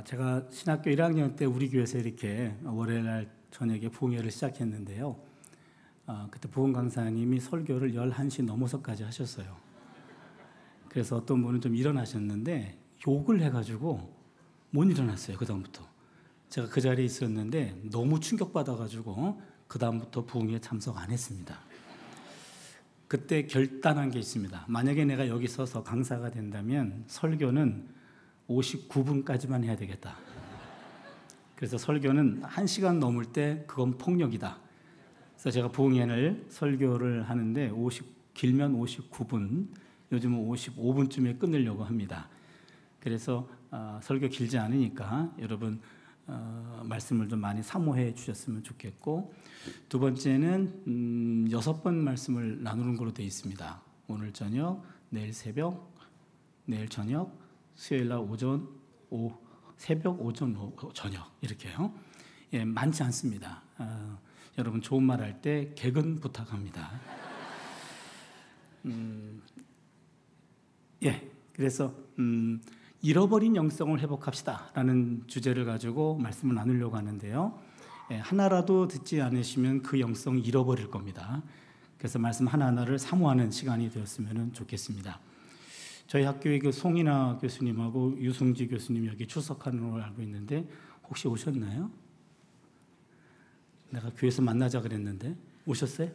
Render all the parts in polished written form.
제가 신학교 1학년 때 우리 교회에서 이렇게 월요일날 저녁에 부흥회를 시작했는데요. 그때 부흥 강사님이 설교를 11시 넘어서까지 하셨어요. 그래서 어떤 분은 좀 일어나셨는데 욕을 해가지고 못 일어났어요. 그 다음부터. 제가 그 자리에 있었는데 너무 충격받아가지고 그 다음부터 부흥회에 참석 안 했습니다. 그때 결단한 게 있습니다. 만약에 내가 여기 서서 강사가 된다면 설교는 59분까지만 해야 되겠다. 그래서 설교는 1시간 넘을 때 그건 폭력이다. 그래서 제가 부흥회를 설교를 하는데 길면 59분, 요즘은 55분쯤에 끊으려고 합니다. 그래서 설교 길지 않으니까 여러분 말씀을 좀 많이 사모해 주셨으면 좋겠고, 두 번째는 6번 말씀을 나누는 걸로 되어 있습니다. 오늘 저녁, 내일 새벽, 내일 저녁, 수요일날 오전, 새벽, 오전, 저녁 이렇게요. 예, 많지 않습니다. 여러분 좋은 말 할 때 개근 부탁합니다. 예, 그래서 잃어버린 영성을 회복합시다 라는 주제를 가지고 말씀을 나누려고 하는데요. 예, 하나라도 듣지 않으시면 그 영성 잃어버릴 겁니다. 그래서 말씀 하나하나를 사모하는 시간이 되었으면 좋겠습니다. 저희 학교의 그 송인아 교수님하고 유승지 교수님이 여기 출석하는 걸로 알고 있는데 혹시 오셨나요? 내가 교회에서 만나자 그랬는데 오셨어요?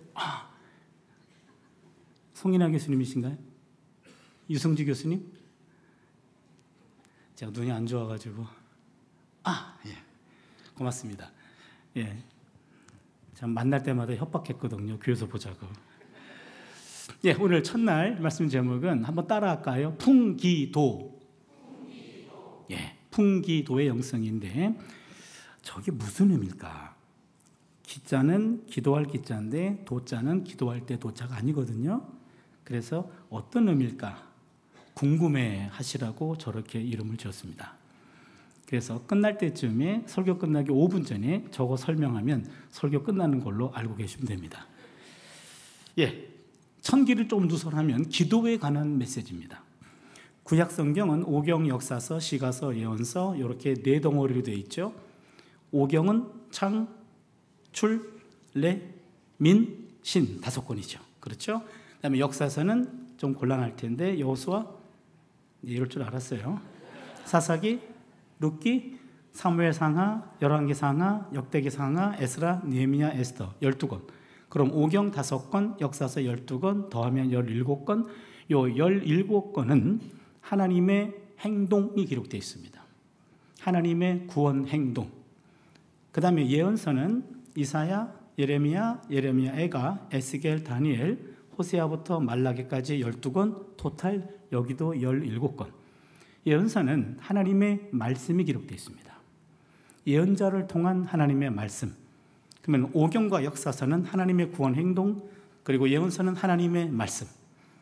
송인아 교수님이신가요? 유승지 교수님? 제가 눈이 안 좋아가지고 예, 고맙습니다. 예, 참 만날 때마다 협박했거든요. 교회에서 보자고. 예, 오늘 첫날 말씀 제목은 한번 따라할까요? 풍기도. 예, 풍기도의 영성인데 저게 무슨 의미일까? 기자는 기도할 기자인데 도자는 기도할 때 도자가 아니거든요. 그래서 어떤 의미일까? 궁금해 하시라고 저렇게 이름을 지었습니다. 그래서 끝날 때쯤에 설교 끝나기 5분 전에 저거 설명하면 설교 끝나는 걸로 알고 계시면 됩니다. 예, 천기를 좀 누설하면 기도에 관한 메시지입니다. 구약 성경은 오경, 역사서, 시가서, 예언서 이렇게 4덩어리로 되어 있죠. 오경은 창, 출, 래, 민, 신 5권이죠. 그렇죠? 그다음에 역사서는 좀 곤란할 텐데 여호수아 이럴 줄 알았어요. 사사기, 룻기, 사무엘상하, 열왕기상하, 역대기상하, 에스라, 느헤미야, 에스더 12권. 그럼 오경 5권, 역사서 12권, 더하면 17권. 요 17권은 하나님의 행동이 기록되어 있습니다. 하나님의 구원 행동. 그 다음에 예언서는 이사야, 예레미야, 애가, 에스겔, 다니엘, 호세아부터 말라기까지 12권, 토탈 여기도 17권. 예언서는 하나님의 말씀이 기록되어 있습니다. 예언자를 통한 하나님의 말씀. 그러면 오경과 역사서는 하나님의 구원 행동, 그리고 예언서는 하나님의 말씀.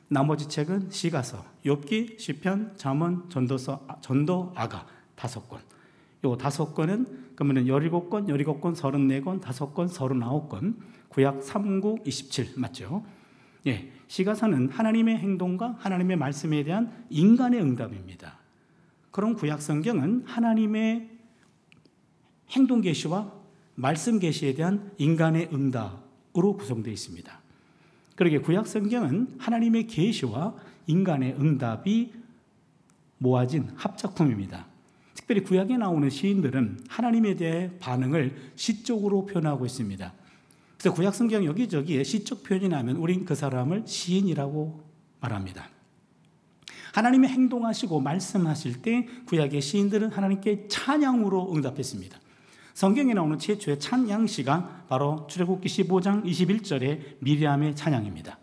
나머지 책은 시가서, 욥기, 시편, 잠언, 전도, 아가 5권. 요 5권은 그러면 17권, 34권, 5권, 39권. 구약 39, 27 맞죠? 예, 시가서는 하나님의 행동과 하나님의 말씀에 대한 인간의 응답입니다. 그럼 구약 성경은 하나님의 행동 계시와 말씀 계시에 대한 인간의 응답으로 구성되어 있습니다. 그러게 구약 성경은 하나님의 계시와 인간의 응답이 모아진 합작품입니다. 특별히 구약에 나오는 시인들은 하나님에 대해 반응을 시적으로 표현하고 있습니다. 그래서 구약 성경 여기저기에 시적 표현이 나면 우린 그 사람을 시인이라고 말합니다. 하나님의 행동하시고 말씀하실 때 구약의 시인들은 하나님께 찬양으로 응답했습니다. 성경에 나오는 최초의 찬양시가 바로 출애굽기 15장 21절의 미리암의 찬양입니다.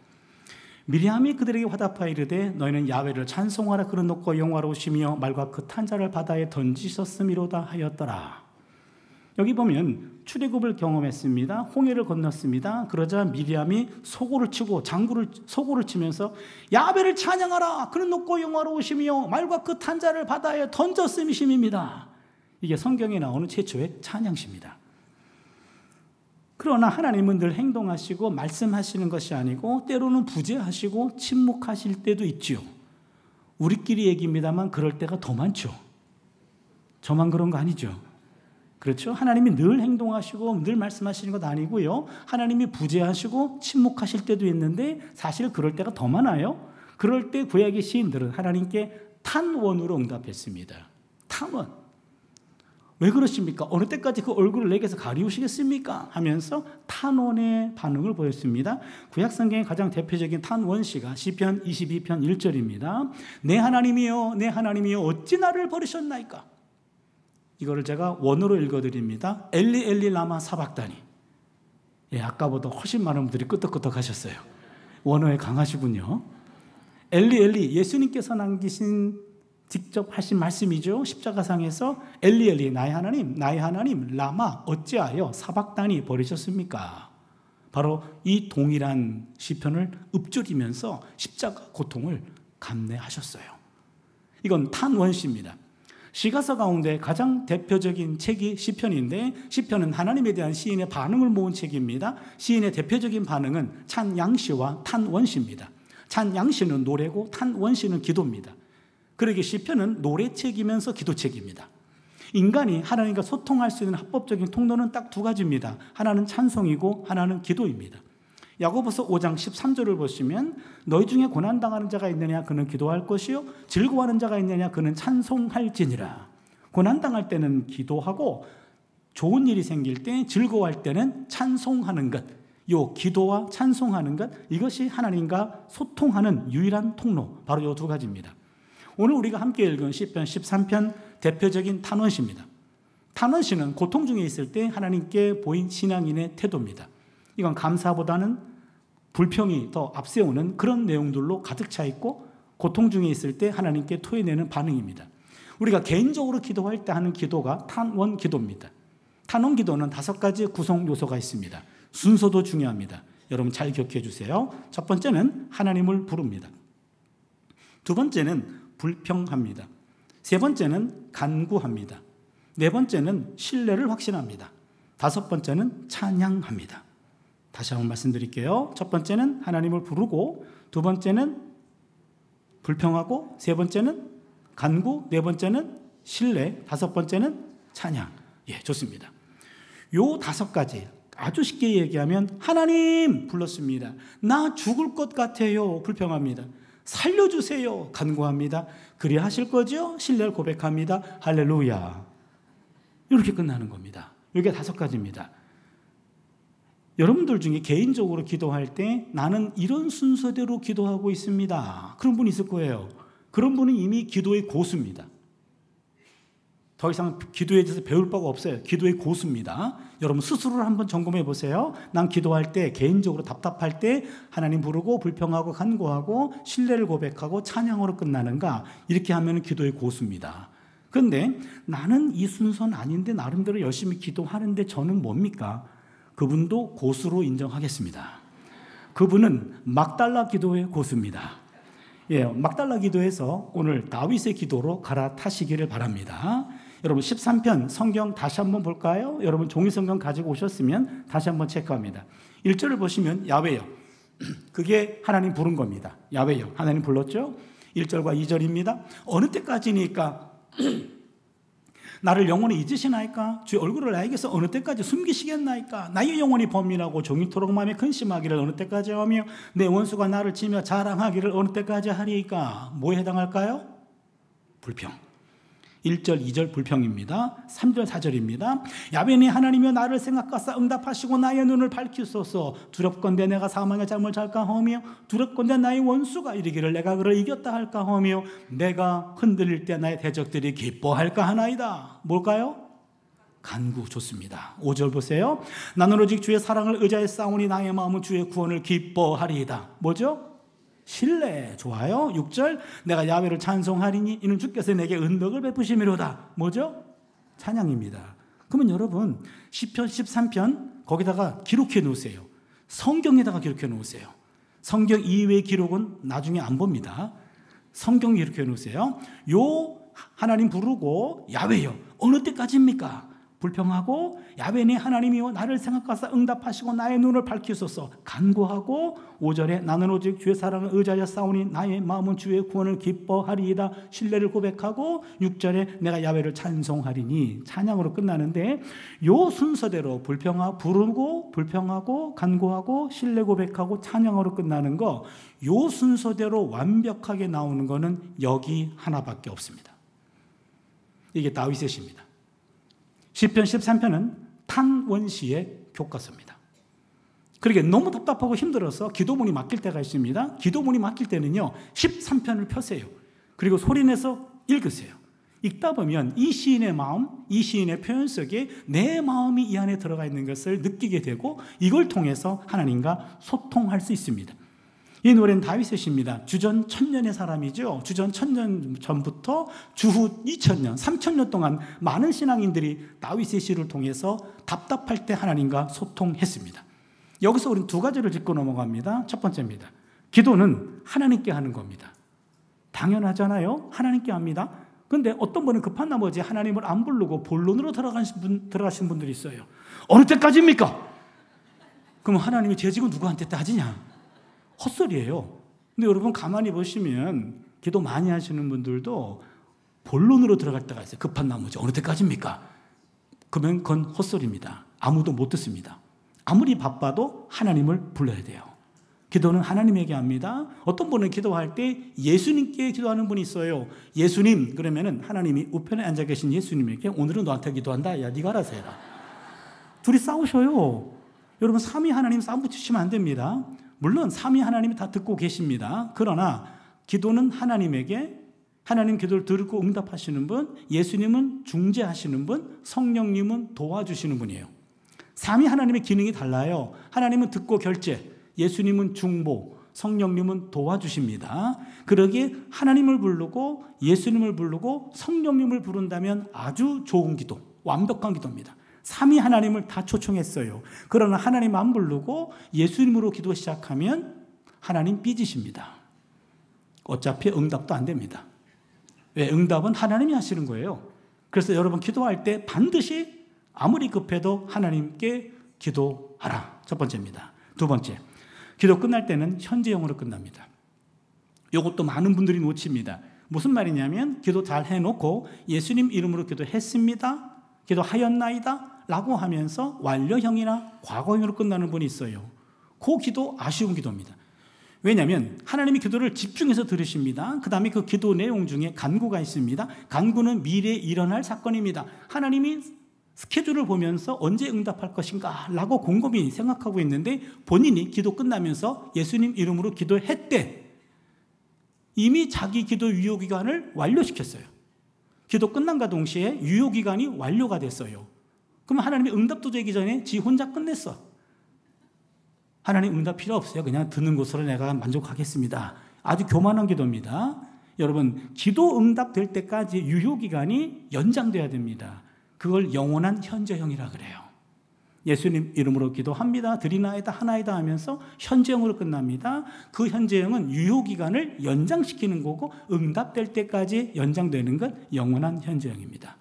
미리암이 그들에게 화답하여 이르되 너희는 야훼를 찬송하라. 그는 높고 영화로우시며 말과 그 탄자를 바다에 던지셨음이로다 하였더라. 여기 보면 출애굽을 경험했습니다. 홍해를 건넜습니다. 그러자 미리암이 소고를 치고 소고를 치면서 야훼를 찬양하라. 그는 높고 영화로우시며 말과 그 탄자를 바다에 던졌음이심입니다. 이게 성경에 나오는 최초의 찬양시입니다. 그러나 하나님은 늘 행동하시고 말씀하시는 것이 아니고 때로는 부재하시고 침묵하실 때도 있지요. 우리끼리 얘기입니다만 그럴 때가 더 많죠. 저만 그런 거 아니죠? 그렇죠? 하나님이 늘 행동하시고 늘 말씀하시는 것 아니고요. 하나님이 부재하시고 침묵하실 때도 있는데 사실 그럴 때가 더 많아요. 그럴 때 구약의 시인들은 하나님께 탄원으로 응답했습니다. 탄원. 왜 그러십니까? 어느 때까지 그 얼굴을 내게서 가리우시겠습니까? 하면서 탄원의 반응을 보였습니다. 구약 성경의 가장 대표적인 탄원시가 시편 22편 1절입니다. 내 하나님이여 내 하나님이여 어찌 나를 버리셨나이까? 이거를 제가 원어로 읽어드립니다. 엘리 엘리 라마 사박다니. 예, 아까보다 훨씬 많은 분들이 끄덕끄덕 하셨어요. 원어에 강하시군요. 엘리 엘리, 예수님께서 남기신 직접 하신 말씀이죠. 십자가상에서 엘리 엘리 나의 하나님 라마 어찌하여 사박다니 버리셨습니까? 바로 이 동일한 시편을 읊조리면서 십자가 고통을 감내하셨어요. 이건 탄원시입니다. 시가서 가운데 가장 대표적인 책이 시편인데 시편은 하나님에 대한 시인의 반응을 모은 책입니다. 시인의 대표적인 반응은 찬양시와 탄원시입니다. 찬양시는 노래고 탄원시는 기도입니다. 그러기에 시편은 노래책이면서 기도책입니다. 인간이 하나님과 소통할 수 있는 합법적인 통로는 딱 두 가지입니다. 하나는 찬송이고 하나는 기도입니다. 야고보서 5장 13절을 보시면 너희 중에 고난당하는 자가 있느냐 그는 기도할 것이요 즐거워하는 자가 있느냐 그는 찬송할지니라. 고난당할 때는 기도하고 좋은 일이 생길 때 즐거워할 때는 찬송하는 것, 요 기도와 찬송하는 것, 이것이 하나님과 소통하는 유일한 통로, 바로 요 두 가지입니다. 오늘 우리가 함께 읽은 시편 13편 대표적인 탄원시입니다. 탄원시는 고통 중에 있을 때 하나님께 보인 신앙인의 태도입니다. 이건 감사보다는 불평이 더 앞세우는 그런 내용들로 가득 차 있고 고통 중에 있을 때 하나님께 토해내는 반응입니다. 우리가 개인적으로 기도할 때 하는 기도가 탄원 기도입니다. 탄원 기도는 5가지 구성 요소가 있습니다. 순서도 중요합니다. 여러분 잘 기억해 주세요. 첫 번째는 하나님을 부릅니다. 두 번째는 불평합니다. 세 번째는 간구합니다. 네 번째는 신뢰를 확신합니다. 다섯 번째는 찬양합니다. 다시 한번 말씀드릴게요. 첫 번째는 하나님을 부르고, 두 번째는 불평하고, 세 번째는 간구, 네 번째는 신뢰, 다섯 번째는 찬양. 예, 좋습니다. 요 5가지 아주 쉽게 얘기하면 하나님 불렀습니다. 나 죽을 것 같아요. 불평합니다. 살려주세요. 간구합니다. 그리 하실 거죠? 신뢰를 고백합니다. 할렐루야. 이렇게 끝나는 겁니다. 이게 5가지입니다. 여러분들 중에 개인적으로 기도할 때 나는 이런 순서대로 기도하고 있습니다. 그런 분이 있을 거예요. 그런 분은 이미 기도의 고수입니다. 더 이상 기도에 대해서 배울 바가 없어요. 기도의 고수입니다. 여러분 스스로를 한번 점검해 보세요. 난 기도할 때 개인적으로 답답할 때 하나님 부르고 불평하고 간구하고 신뢰를 고백하고 찬양으로 끝나는가? 이렇게 하면 기도의 고수입니다. 그런데 나는 이 순서는 아닌데 나름대로 열심히 기도하는데 저는 뭡니까? 그분도 고수로 인정하겠습니다. 그분은 막달라 기도의 고수입니다. 예, 막달라 기도에서 오늘 다윗의 기도로 갈아타시기를 바랍니다. 여러분 13편 성경 다시 한번 볼까요? 여러분 종이 성경 가지고 오셨으면 다시 한번 체크합니다. 1절을 보시면 야훼여, 그게 하나님 부른 겁니다. 야훼여, 하나님 불렀죠? 1절과 2절입니다. 어느 때까지니까 나를 영원히 잊으시나이까? 주의 얼굴을 나에게서 어느 때까지 숨기시겠나이까? 나의 영혼이 범민하고 종일토록 마음에 근심하기를 어느 때까지 하며 내 원수가 나를 치며 자랑하기를 어느 때까지 하리이까? 뭐에 해당할까요? 불평. 1절, 2절 불평입니다. 3절, 4절입니다. 야훼니 하나님이여 나를 생각하사 응답하시고 나의 눈을 밝히소서. 두렵건대 내가 사망의 잠을 잘까 하며 두렵건대 나의 원수가 이르기를 내가 그를 이겼다 할까 하며 내가 흔들릴 때 나의 대적들이 기뻐할까 하나이다. 뭘까요? 간구. 좋습니다. 5절 보세요. 나는 오직 주의 사랑을 의지하여 싸우니 나의 마음은 주의 구원을 기뻐하리이다. 뭐죠? 신뢰. 좋아요. 6절 내가 야훼를 찬송하리니 이는 주께서 내게 은덕을 베푸심이로다. 뭐죠? 찬양입니다. 그러면 여러분 시편 13편 거기다가 기록해 놓으세요. 성경에다가 기록해 놓으세요. 성경 이외의 기록은 나중에 안 봅니다. 성경 기록해 놓으세요. 요 하나님 부르고 야훼여 어느 때까지입니까? 불평하고 야훼 내 하나님이여 나를 생각하사 응답하시고 나의 눈을 밝히소서 간구하고 5절에 나는 오직 주의 사랑을 의지하여 싸우니 나의 마음은 주의 구원을 기뻐하리이다 신뢰를 고백하고 6절에 내가 야훼를 찬송하리니 찬양으로 끝나는데 요 순서대로 부르고 불평하고 간구하고 신뢰 고백하고 찬양으로 끝나는 거 요 순서대로 완벽하게 나오는 거는 여기 하나밖에 없습니다. 이게 다윗의 시입니다. 시편 13편은 탄원시의 교과서입니다. 그러게 너무 답답하고 힘들어서 기도문이 막힐 때가 있습니다. 기도문이 막힐 때는요 13편을 펴세요. 그리고 소리내서 읽으세요. 읽다 보면 이 시인의 마음, 이 시인의 표현 속에 내 마음이 이 안에 들어가 있는 것을 느끼게 되고 이걸 통해서 하나님과 소통할 수 있습니다. 이 노래는 다윗의 시입니다. 주전 1000년의 사람이죠. 주전 1000년 전부터 주후 2000년, 3000년 동안 많은 신앙인들이 다윗의 시를 통해서 답답할 때 하나님과 소통했습니다. 여기서 우리는 두 가지를 짚고 넘어갑니다. 첫 번째입니다. 기도는 하나님께 하는 겁니다. 당연하잖아요. 하나님께 합니다. 그런데 어떤 분은 급한 나머지 하나님을 안 부르고 본론으로 들어가신 분들이 있어요. 어느 때까지입니까? 그럼 하나님이 제 지금 누구한테 따지냐? 헛소리예요. 근데 여러분 가만히 보시면 기도 많이 하시는 분들도 본론으로 들어갈 때가 있어요. 급한 나머지 어느 때까지입니까? 그러면 그건 헛소리입니다. 아무도 못 듣습니다. 아무리 바빠도 하나님을 불러야 돼요. 기도는 하나님에게 합니다. 어떤 분은 기도할 때 예수님께 기도하는 분이 있어요. 예수님 그러면은 하나님이 우편에 앉아 계신 예수님에게 오늘은 너한테 기도한다. 야 네가 알아서 해라. 둘이 싸우셔요. 여러분 삼위 하나님 싸움 붙이시면 안 됩니다. 물론 삼위 하나님이 다 듣고 계십니다. 그러나 기도는 하나님에게 하나님 기도를 듣고 응답하시는 분, 예수님은 중재하시는 분, 성령님은 도와주시는 분이에요. 삼위 하나님의 기능이 달라요. 하나님은 듣고 결제, 예수님은 중보, 성령님은 도와주십니다. 그러기에 하나님을 부르고 예수님을 부르고 성령님을 부른다면 아주 좋은 기도, 완벽한 기도입니다. 삼위 하나님을 다 초청했어요. 그러나 하나님 안 부르고 예수님으로 기도 시작하면 하나님 삐지십니다. 어차피 응답도 안 됩니다. 왜? 응답은 하나님이 하시는 거예요. 그래서 여러분 기도할 때 반드시 아무리 급해도 하나님께 기도하라. 첫 번째입니다. 두 번째, 기도 끝날 때는 현재형으로 끝납니다. 이것도 많은 분들이 놓칩니다. 무슨 말이냐면 기도 잘 해놓고 예수님 이름으로 기도했습니다, 기도하였나이다 라고 하면서 완료형이나 과거형으로 끝나는 분이 있어요. 그 기도 아쉬운 기도입니다. 왜냐하면 하나님이 기도를 집중해서 들으십니다. 그 다음에 그 기도 내용 중에 간구가 있습니다. 간구는 미래에 일어날 사건입니다. 하나님이 스케줄을 보면서 언제 응답할 것인가 라고 곰곰이 생각하고 있는데 본인이 기도 끝나면서 예수님 이름으로 기도했대. 이미 자기 기도 유효기간을 완료시켰어요. 기도 끝난과 동시에 유효기간이 완료가 됐어요. 그럼 하나님이 응답도 되기 전에 지 혼자 끝냈어. 하나님 응답 필요 없어요. 그냥 듣는 것으로 내가 만족하겠습니다. 아주 교만한 기도입니다. 여러분 기도 응답될 때까지 유효기간이 연장돼야 됩니다. 그걸 영원한 현재형이라 그래요. 예수님 이름으로 기도합니다, 드리나이다, 하나이다 하면서 현재형으로 끝납니다. 그 현재형은 유효기간을 연장시키는 거고 응답될 때까지 연장되는 것 영원한 현재형입니다.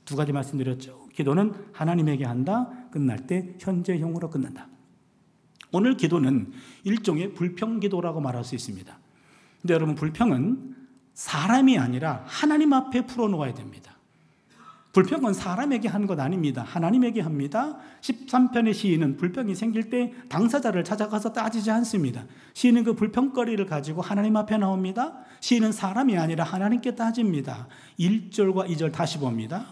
두 가지 말씀드렸죠. 기도는 하나님에게 한다, 끝날 때 현재형으로 끝난다. 오늘 기도는 일종의 불평기도라고 말할 수 있습니다. 근데 여러분 불평은 사람이 아니라 하나님 앞에 풀어놓아야 됩니다. 불평은 사람에게 하는 것 아닙니다. 하나님에게 합니다. 13편의 시인은 불평이 생길 때 당사자를 찾아가서 따지지 않습니다. 시인은 그 불평거리를 가지고 하나님 앞에 나옵니다. 시인은 사람이 아니라 하나님께 따집니다. 1절과 2절 다시 봅니다.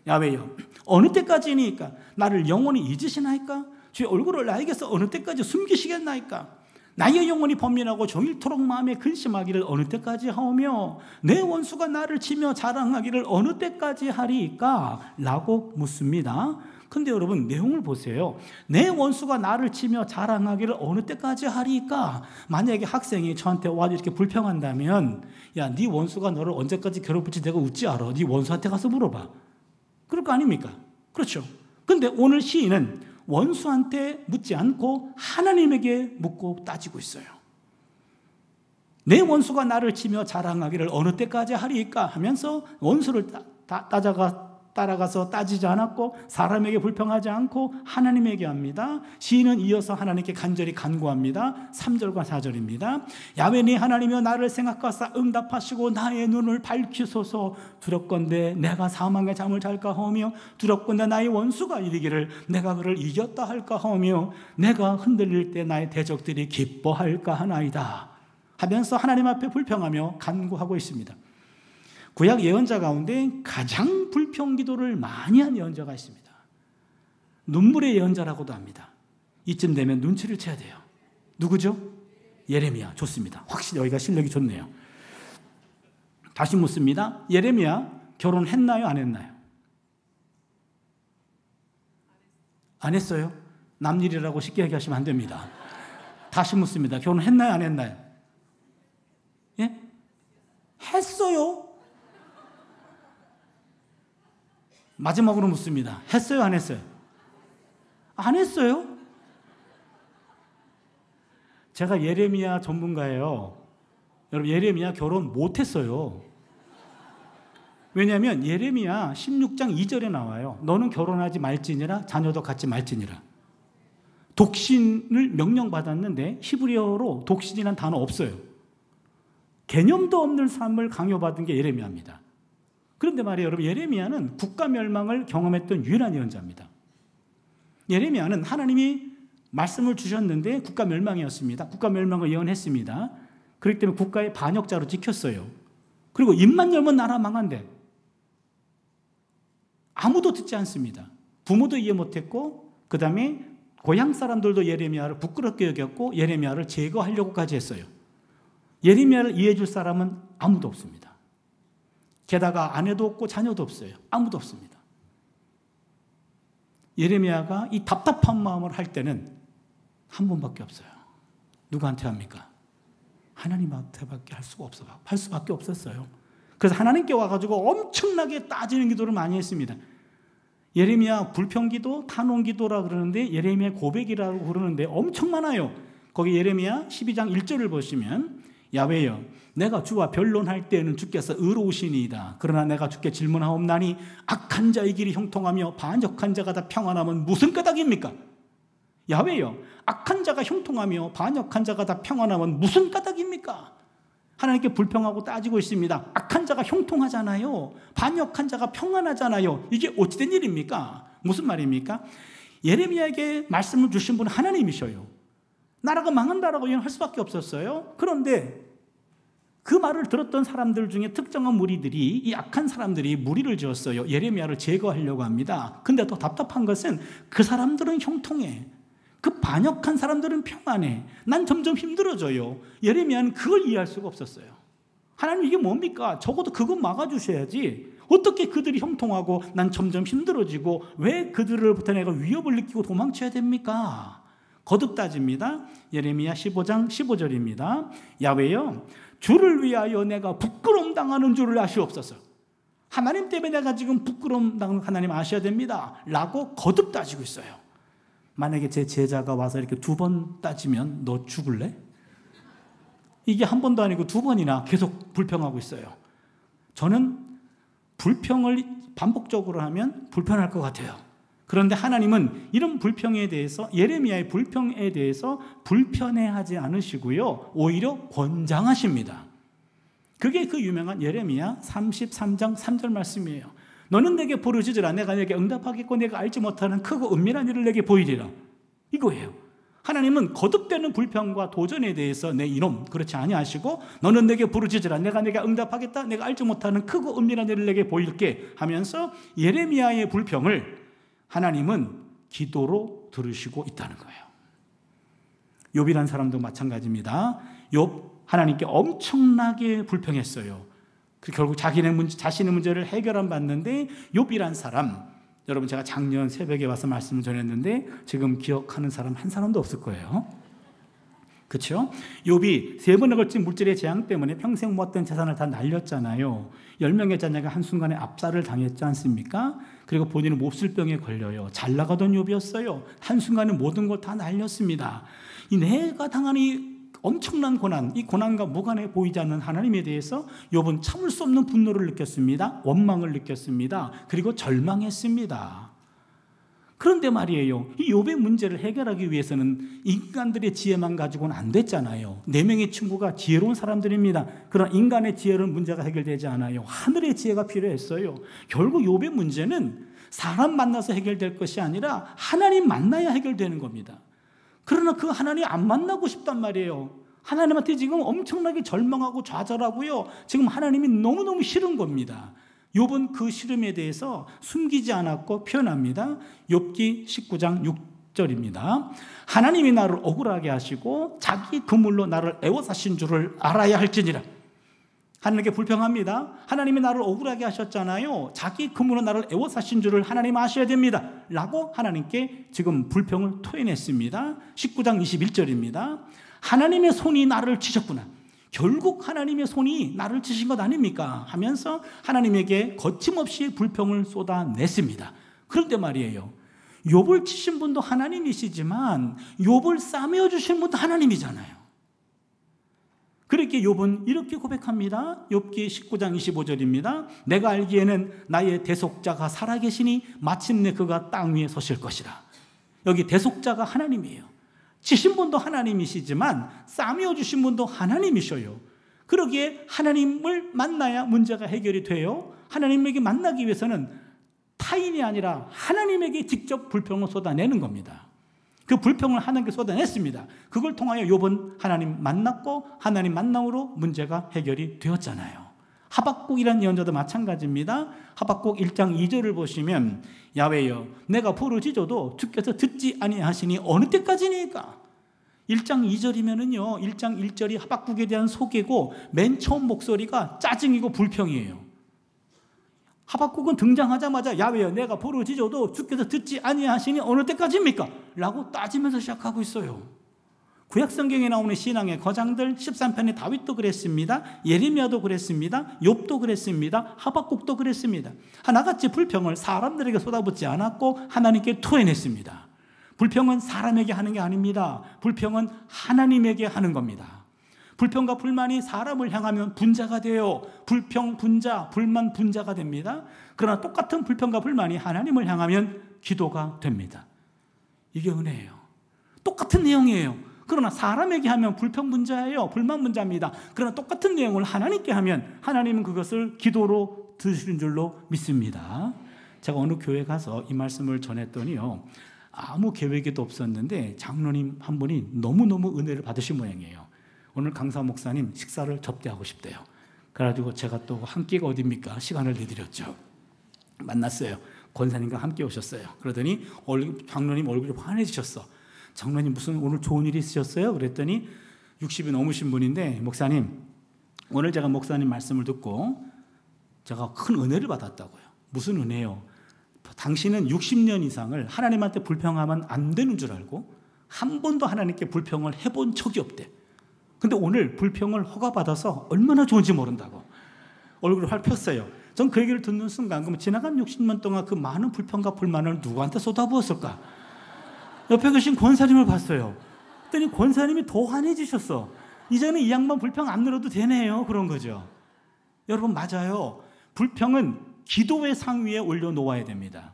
야훼여 어느 때까지니까 나를 영원히 잊으시나이까? 주의 얼굴을 나에게서 어느 때까지 숨기시겠나이까? 나의 영혼이 번민하고 종일토록 마음에 근심하기를 어느 때까지 하오며 내 원수가 나를 치며 자랑하기를 어느 때까지 하리이까? 라고 묻습니다. 근데 여러분 내용을 보세요. 내 원수가 나를 치며 자랑하기를 어느 때까지 하리이까? 만약에 학생이 저한테 와서 이렇게 불평한다면 야, 네 원수가 너를 언제까지 괴롭힐지 내가 어찌 알아? 네 원수한테 가서 물어봐. 그럴 거 아닙니까? 그렇죠. 근데 오늘 시인은 원수한테 묻지 않고 하나님에게 묻고 따지고 있어요. 내 원수가 나를 치며 자랑하기를 어느 때까지 하리이까 하면서 원수를 따져가 따라가서 따지지 않았고 사람에게 불평하지 않고 하나님에게 합니다. 시인은 이어서 하나님께 간절히 간구합니다. 3절과 4절입니다. 야훼 네 하나님이여 나를 생각하사 응답하시고 나의 눈을 밝히소서. 두렵건대 내가 사망의 잠을 잘까 하며 두렵건대 나의 원수가 이르기를 내가 그를 이겼다 할까 하며 내가 흔들릴 때 나의 대적들이 기뻐할까 하나이다 하면서 하나님 앞에 불평하며 간구하고 있습니다. 구약 예언자 가운데 가장 불평 기도를 많이 한 예언자가 있습니다. 눈물의 예언자라고도 합니다. 이쯤 되면 눈치를 채야 돼요. 누구죠? 예레미야. 좋습니다. 확실히 여기가 실력이 좋네요. 다시 묻습니다. 예레미야 결혼했나요? 안 했나요? 안 했어요? 남 일이라고 쉽게 얘기하시면 안 됩니다. 다시 묻습니다. 결혼했나요? 안 했나요? 예? 했어요. 마지막으로 묻습니다. 했어요? 안 했어요? 안 했어요? 제가 예레미야 전문가예요. 여러분 예레미야 결혼 못했어요. 왜냐하면 예레미야 16장 2절에 나와요. 너는 결혼하지 말지니라 자녀도 갖지 말지니라. 독신을 명령받았는데 히브리어로 독신이란 단어 없어요. 개념도 없는 삶을 강요받은 게 예레미야입니다. 그런데 말이에요, 여러분, 예레미야는 국가 멸망을 경험했던 유일한 예언자입니다. 예레미야는 하나님이 말씀을 주셨는데 국가 멸망이었습니다. 국가 멸망을 예언했습니다. 그렇기 때문에 국가의 반역자로 찍혔어요. 그리고 입만 열면 나라 망한대. 아무도 듣지 않습니다. 부모도 이해 못했고 그 다음에 고향 사람들도 예레미야를 부끄럽게 여겼고 예레미야를 제거하려고까지 했어요. 예레미야를 이해해 줄 사람은 아무도 없습니다. 게다가 아내도 없고 자녀도 없어요. 아무도 없습니다. 예레미야가 이 답답한 마음을 할 때는 한 분밖에 없어요. 누구한테 합니까? 하나님한테밖에 할 수밖에 없었어요. 그래서 하나님께 와가지고 엄청나게 따지는 기도를 많이 했습니다. 예레미야 불평기도, 탄원기도라 그러는데 예레미야 고백이라고 그러는데 엄청 많아요. 거기 예레미야 12장 1절을 보시면 야훼여 내가 주와 변론할 때에는 주께서 의로우시니이다. 그러나 내가 주께 질문하옵나니 악한 자의 길이 형통하며 반역한 자가 다 평안하면 무슨 까닭입니까? 야훼여 악한 자가 형통하며 반역한 자가 다 평안하면 무슨 까닭입니까? 하나님께 불평하고 따지고 있습니다. 악한 자가 형통하잖아요. 반역한 자가 평안하잖아요. 이게 어찌된 일입니까? 무슨 말입니까? 예레미야에게 말씀을 주신 분은 하나님이셔요. 나라가 망한다라고 예언할 수밖에 없었어요. 그런데 그 말을 들었던 사람들 중에 특정한 무리들이, 이 악한 사람들이 무리를 지었어요. 예레미야를 제거하려고 합니다. 근데 더 답답한 것은 그 사람들은 형통해. 그 반역한 사람들은 평안해. 난 점점 힘들어져요. 예레미야는 그걸 이해할 수가 없었어요. 하나님 이게 뭡니까? 적어도 그거 막아주셔야지. 어떻게 그들이 형통하고 난 점점 힘들어지고 왜 그들로부터 내가 위협을 느끼고 도망쳐야 됩니까? 거듭 따집니다. 예레미야 15장 15절입니다. 야훼여 주를 위하여 내가 부끄러움 당하는 줄을 아시옵소서. 하나님 때문에 내가 지금 부끄러움 당하는 하나님 아셔야 됩니다. 라고 거듭 따지고 있어요. 만약에 제 제자가 와서 이렇게 2번 따지면 너 죽을래? 이게 한 번도 아니고 2번이나 계속 불평하고 있어요. 저는 불평을 반복적으로 하면 불편할 것 같아요. 그런데 하나님은 이런 불평에 대해서, 예레미야의 불평에 대해서 불편해하지 않으시고요, 오히려 권장하십니다. 그게 그 유명한 예레미야 33장 3절 말씀이에요. 너는 내게 부르짖으라. 내가 내게 응답하겠고 내가 알지 못하는 크고 은밀한 일을 내게 보이리라. 이거예요. 하나님은 거듭되는 불평과 도전에 대해서 내 이놈 그렇지 아니하시고 너는 내게 부르짖으라. 내가 내게 응답하겠다. 내가 알지 못하는 크고 은밀한 일을 내게 보일게 하면서 예레미야의 불평을 하나님은 기도로 들으시고 있다는 거예요. 욥이란 사람도 마찬가지입니다. 욥 하나님께 엄청나게 불평했어요. 결국 자신의 문제를 해결 안 받는데 욥이란 사람, 여러분 제가 작년 새벽에 와서 말씀을 전했는데 지금 기억하는 사람 한 사람도 없을 거예요. 그렇죠? 욥이 3번에 걸친 물질의 재앙 때문에 평생 모았던 재산을 다 날렸잖아요. 10명의 자녀가 한순간에 압살을 당했지 않습니까? 그리고 본인은 몹쓸병에 걸려요. 잘 나가던 욥이었어요. 한순간에 모든 걸 다 날렸습니다. 이 내가 당한 이 엄청난 고난, 이 고난과 무관해 보이지 않는 하나님에 대해서 욥은 참을 수 없는 분노를 느꼈습니다. 원망을 느꼈습니다. 그리고 절망했습니다. 그런데 말이에요, 이 욥의 문제를 해결하기 위해서는 인간들의 지혜만 가지고는 안 됐잖아요. 4명의 친구가 지혜로운 사람들입니다. 그러나 인간의 지혜로는 문제가 해결되지 않아요. 하늘의 지혜가 필요했어요. 결국 욥의 문제는 사람 만나서 해결될 것이 아니라 하나님 만나야 해결되는 겁니다. 그러나 그 하나님 안 만나고 싶단 말이에요. 하나님한테 지금 엄청나게 절망하고 좌절하고요. 지금 하나님이 너무너무 싫은 겁니다. 욥은 그 싫음에 대해서 숨기지 않았고 표현합니다. 욥기 19장 6절입니다. 하나님이 나를 억울하게 하시고 자기 그물로 나를 애워사신 줄을 알아야 할지니라. 하나님께 불평합니다. 하나님이 나를 억울하게 하셨잖아요. 자기 그물로 나를 애워사신 줄을 하나님 아셔야 됩니다 라고 하나님께 지금 불평을 토해냈습니다. 19장 21절입니다. 하나님의 손이 나를 치셨구나. 결국 하나님의 손이 나를 치신 것 아닙니까? 하면서 하나님에게 거침없이 불평을 쏟아냈습니다. 그런데 말이에요, 욥을 치신 분도 하나님이시지만 욥을 싸매어 주신 분도 하나님이잖아요. 그렇게 욥은 이렇게 고백합니다. 욥기 19장 25절입니다. 내가 알기에는 나의 대속자가 살아계시니 마침내 그가 땅 위에 서실 것이라. 여기 대속자가 하나님이에요. 치신 분도 하나님이시지만 싸매어 주신 분도 하나님이셔요. 그러기에 하나님을 만나야 문제가 해결이 돼요. 하나님에게 만나기 위해서는 타인이 아니라 하나님에게 직접 불평을 쏟아내는 겁니다. 그 불평을 하나님께 쏟아냈습니다. 그걸 통하여 욥은 하나님 만났고 하나님 만남으로 문제가 해결이 되었잖아요. 하박국이라는 예언자도 마찬가지입니다. 하박국 1장 2절을 보시면 야훼여 내가 부르짖어도 주께서 듣지 아니하시니 어느 때까지니까. 1장 2절이면은요, 1장 1절이 하박국에 대한 소개고 맨 처음 목소리가 짜증이고 불평이에요. 하박국은 등장하자마자 야훼여 내가 부르짖어도 주께서 듣지 아니하시니 어느 때까지입니까? 라고 따지면서 시작하고 있어요. 구약성경에 나오는 신앙의 거장들 13편의 다윗도 그랬습니다. 예레미야도 그랬습니다. 욥도 그랬습니다. 하박국도 그랬습니다. 하나같이 불평을 사람들에게 쏟아붓지 않았고 하나님께 토해냈습니다. 불평은 사람에게 하는 게 아닙니다. 불평은 하나님에게 하는 겁니다. 불평과 불만이 사람을 향하면 분자가 돼요. 불평 분자, 불만 분자가 됩니다. 그러나 똑같은 불평과 불만이 하나님을 향하면 기도가 됩니다. 이게 은혜예요. 똑같은 내용이에요. 그러나 사람에게 하면 불평 분자예요. 불만 분자입니다. 그러나 똑같은 내용을 하나님께 하면 하나님은 그것을 기도로 들으시는 줄로 믿습니다. 제가 어느 교회 가서 이 말씀을 전했더니요, 아무 계획에도 없었는데 장로님 한 분이 너무너무 은혜를 받으신 모양이에요. 오늘 강사 목사님 식사를 접대하고 싶대요. 그래가지고 제가 또 한 끼가 어딥니까? 시간을 내드렸죠. 만났어요. 권사님과 함께 오셨어요. 그러더니 장로님 얼굴이 환해지셨어. 장로님 무슨 오늘 좋은 일이 있으셨어요? 그랬더니 60이 넘으신 분인데, 목사님 오늘 제가 목사님 말씀을 듣고 제가 큰 은혜를 받았다고요. 무슨 은혜요? 당신은 60년 이상을 하나님한테 불평하면 안 되는 줄 알고 한 번도 하나님께 불평을 해본 적이 없대. 근데 오늘 불평을 허가받아서 얼마나 좋은지 모른다고 얼굴을 활 폈어요. 전 그 얘기를 듣는 순간, 그럼 지나간 60년 동안 그 많은 불평과 불만을 누구한테 쏟아부었을까? 옆에 계신 권사님을 봤어요. 그랬더니 권사님이 더 환해지셨어. 이제는 이 양반 불평 안 늘어도 되네요. 그런 거죠. 여러분, 맞아요. 불평은 기도의 상위에 올려놓아야 됩니다.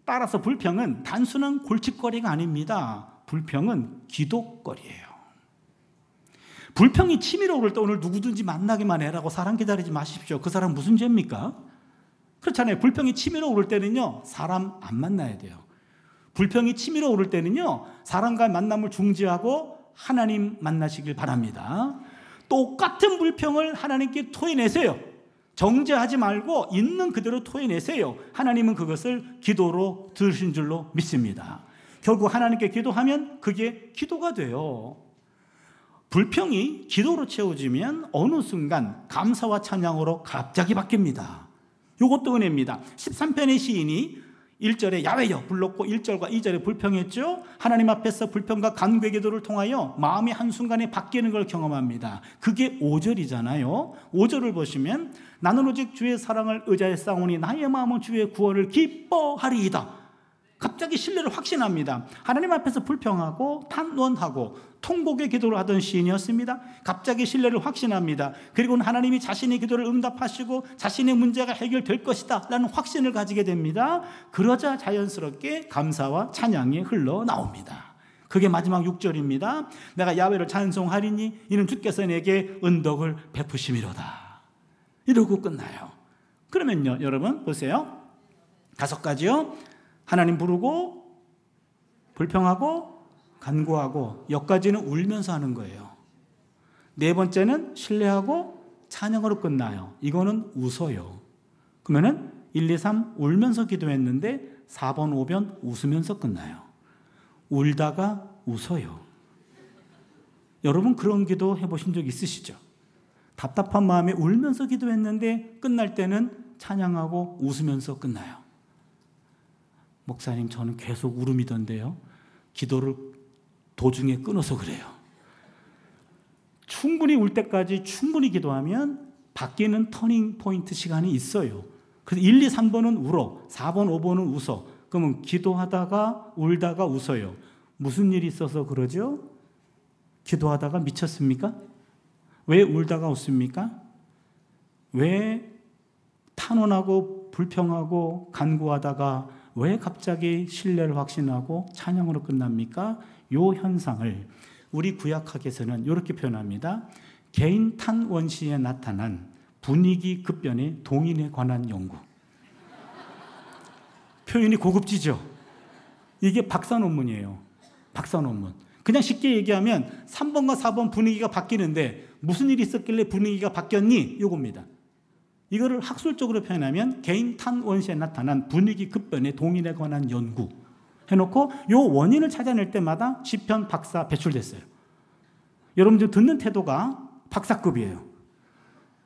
따라서 불평은 단순한 골칫거리가 아닙니다. 불평은 기도거리예요. 불평이 치밀어 오를 때 오늘 누구든지 만나기만 해라고 사람 기다리지 마십시오. 그 사람 무슨 죄입니까? 그렇잖아요. 불평이 치밀어 오를 때는요, 사람 안 만나야 돼요. 불평이 치밀어 오를 때는요, 사람과의 만남을 중지하고 하나님 만나시길 바랍니다. 똑같은 불평을 하나님께 토해내세요. 정죄하지 말고 있는 그대로 토해내세요. 하나님은 그것을 기도로 들으신 줄로 믿습니다. 결국 하나님께 기도하면 그게 기도가 돼요. 불평이 기도로 채워지면 어느 순간 감사와 찬양으로 갑자기 바뀝니다. 이것도 은혜입니다. 13편의 시인이 1절에 야훼여 불렀고 1절과 2절에 불평했죠. 하나님 앞에서 불평과 간구의 기도를 통하여 마음이 한순간에 바뀌는 걸 경험합니다. 그게 5절이잖아요. 5절을 보시면 나는 오직 주의 사랑을 의지하여 싸우니 나의 마음은 주의 구원을 기뻐하리이다. 갑자기 신뢰를 확신합니다. 하나님 앞에서 불평하고 탄원하고 통곡의 기도를 하던 시인이었습니다. 갑자기 신뢰를 확신합니다. 그리고는 하나님이 자신의 기도를 응답하시고 자신의 문제가 해결될 것이다 라는 확신을 가지게 됩니다. 그러자 자연스럽게 감사와 찬양이 흘러나옵니다. 그게 마지막 6절입니다. 내가 야훼를 찬송하리니 이는 주께서 내게 은덕을 베푸심이로다. 이러고 끝나요. 그러면요, 여러분 보세요. 5가지요. 하나님 부르고 불평하고 간구하고, 여기까지는 울면서 하는 거예요. 4번째는 신뢰하고 찬양으로 끝나요. 이거는 웃어요. 그러면은 1, 2, 3 울면서 기도했는데 4번, 5번 웃으면서 끝나요. 울다가 웃어요. 여러분 그런 기도 해보신 적 있으시죠? 답답한 마음에 울면서 기도했는데 끝날 때는 찬양하고 웃으면서 끝나요. 목사님, 저는 계속 울음이던데요. 기도를 도중에 끊어서 그래요. 충분히 울 때까지 충분히 기도하면 바뀌는 터닝 포인트 시간이 있어요. 그래서 1, 2, 3번은 울어, 4번, 5번은 웃어. 그러면 기도하다가 울다가 웃어요. 무슨 일이 있어서 그러죠? 기도하다가 미쳤습니까? 왜 울다가 웃습니까? 왜 탄원하고 불평하고 간구하다가 왜 갑자기 신뢰를 확신하고 찬양으로 끝납니까? 이 현상을 우리 구약학에서는 이렇게 표현합니다. 개인 탄원시에 나타난 분위기 급변의 동인에 관한 연구. 표현이 고급지죠? 이게 박사 논문이에요. 박사 논문. 그냥 쉽게 얘기하면 3번과 4번 분위기가 바뀌는데 무슨 일이 있었길래 분위기가 바뀌었니? 이겁니다. 이거를 학술적으로 표현하면 개인 탄원시에 나타난 분위기 급변의 동인에 관한 연구 해놓고 이 원인을 찾아낼 때마다 시편 박사 배출됐어요. 여러분들 듣는 태도가 박사급이에요.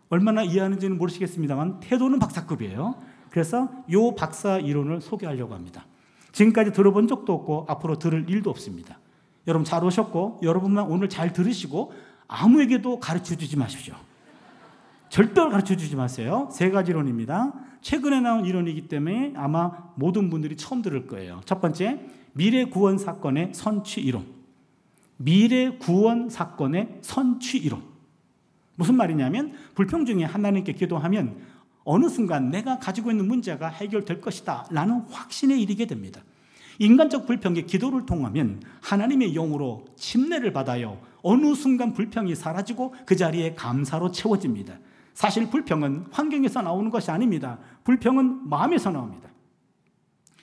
얼마나 이해하는지는 모르시겠습니다만 태도는 박사급이에요. 그래서 이 박사 이론을 소개하려고 합니다. 지금까지 들어본 적도 없고 앞으로 들을 일도 없습니다. 여러분 잘 오셨고 여러분만 오늘 잘 들으시고 아무에게도 가르쳐주지 마십시오. 절대로 가르쳐주지 마세요. 3가지 이론입니다. 최근에 나온 이론이기 때문에 아마 모든 분들이 처음 들을 거예요. 첫 번째, 미래 구원 사건의 선취 이론. 미래 구원 사건의 선취 이론. 무슨 말이냐면 불평 중에 하나님께 기도하면 어느 순간 내가 가지고 있는 문제가 해결될 것이다 라는 확신에 이르게 됩니다. 인간적 불평에 기도를 통하면 하나님의 영으로 침례를 받아요. 어느 순간 불평이 사라지고 그 자리에 감사로 채워집니다. 사실 불평은 환경에서 나오는 것이 아닙니다. 불평은 마음에서 나옵니다.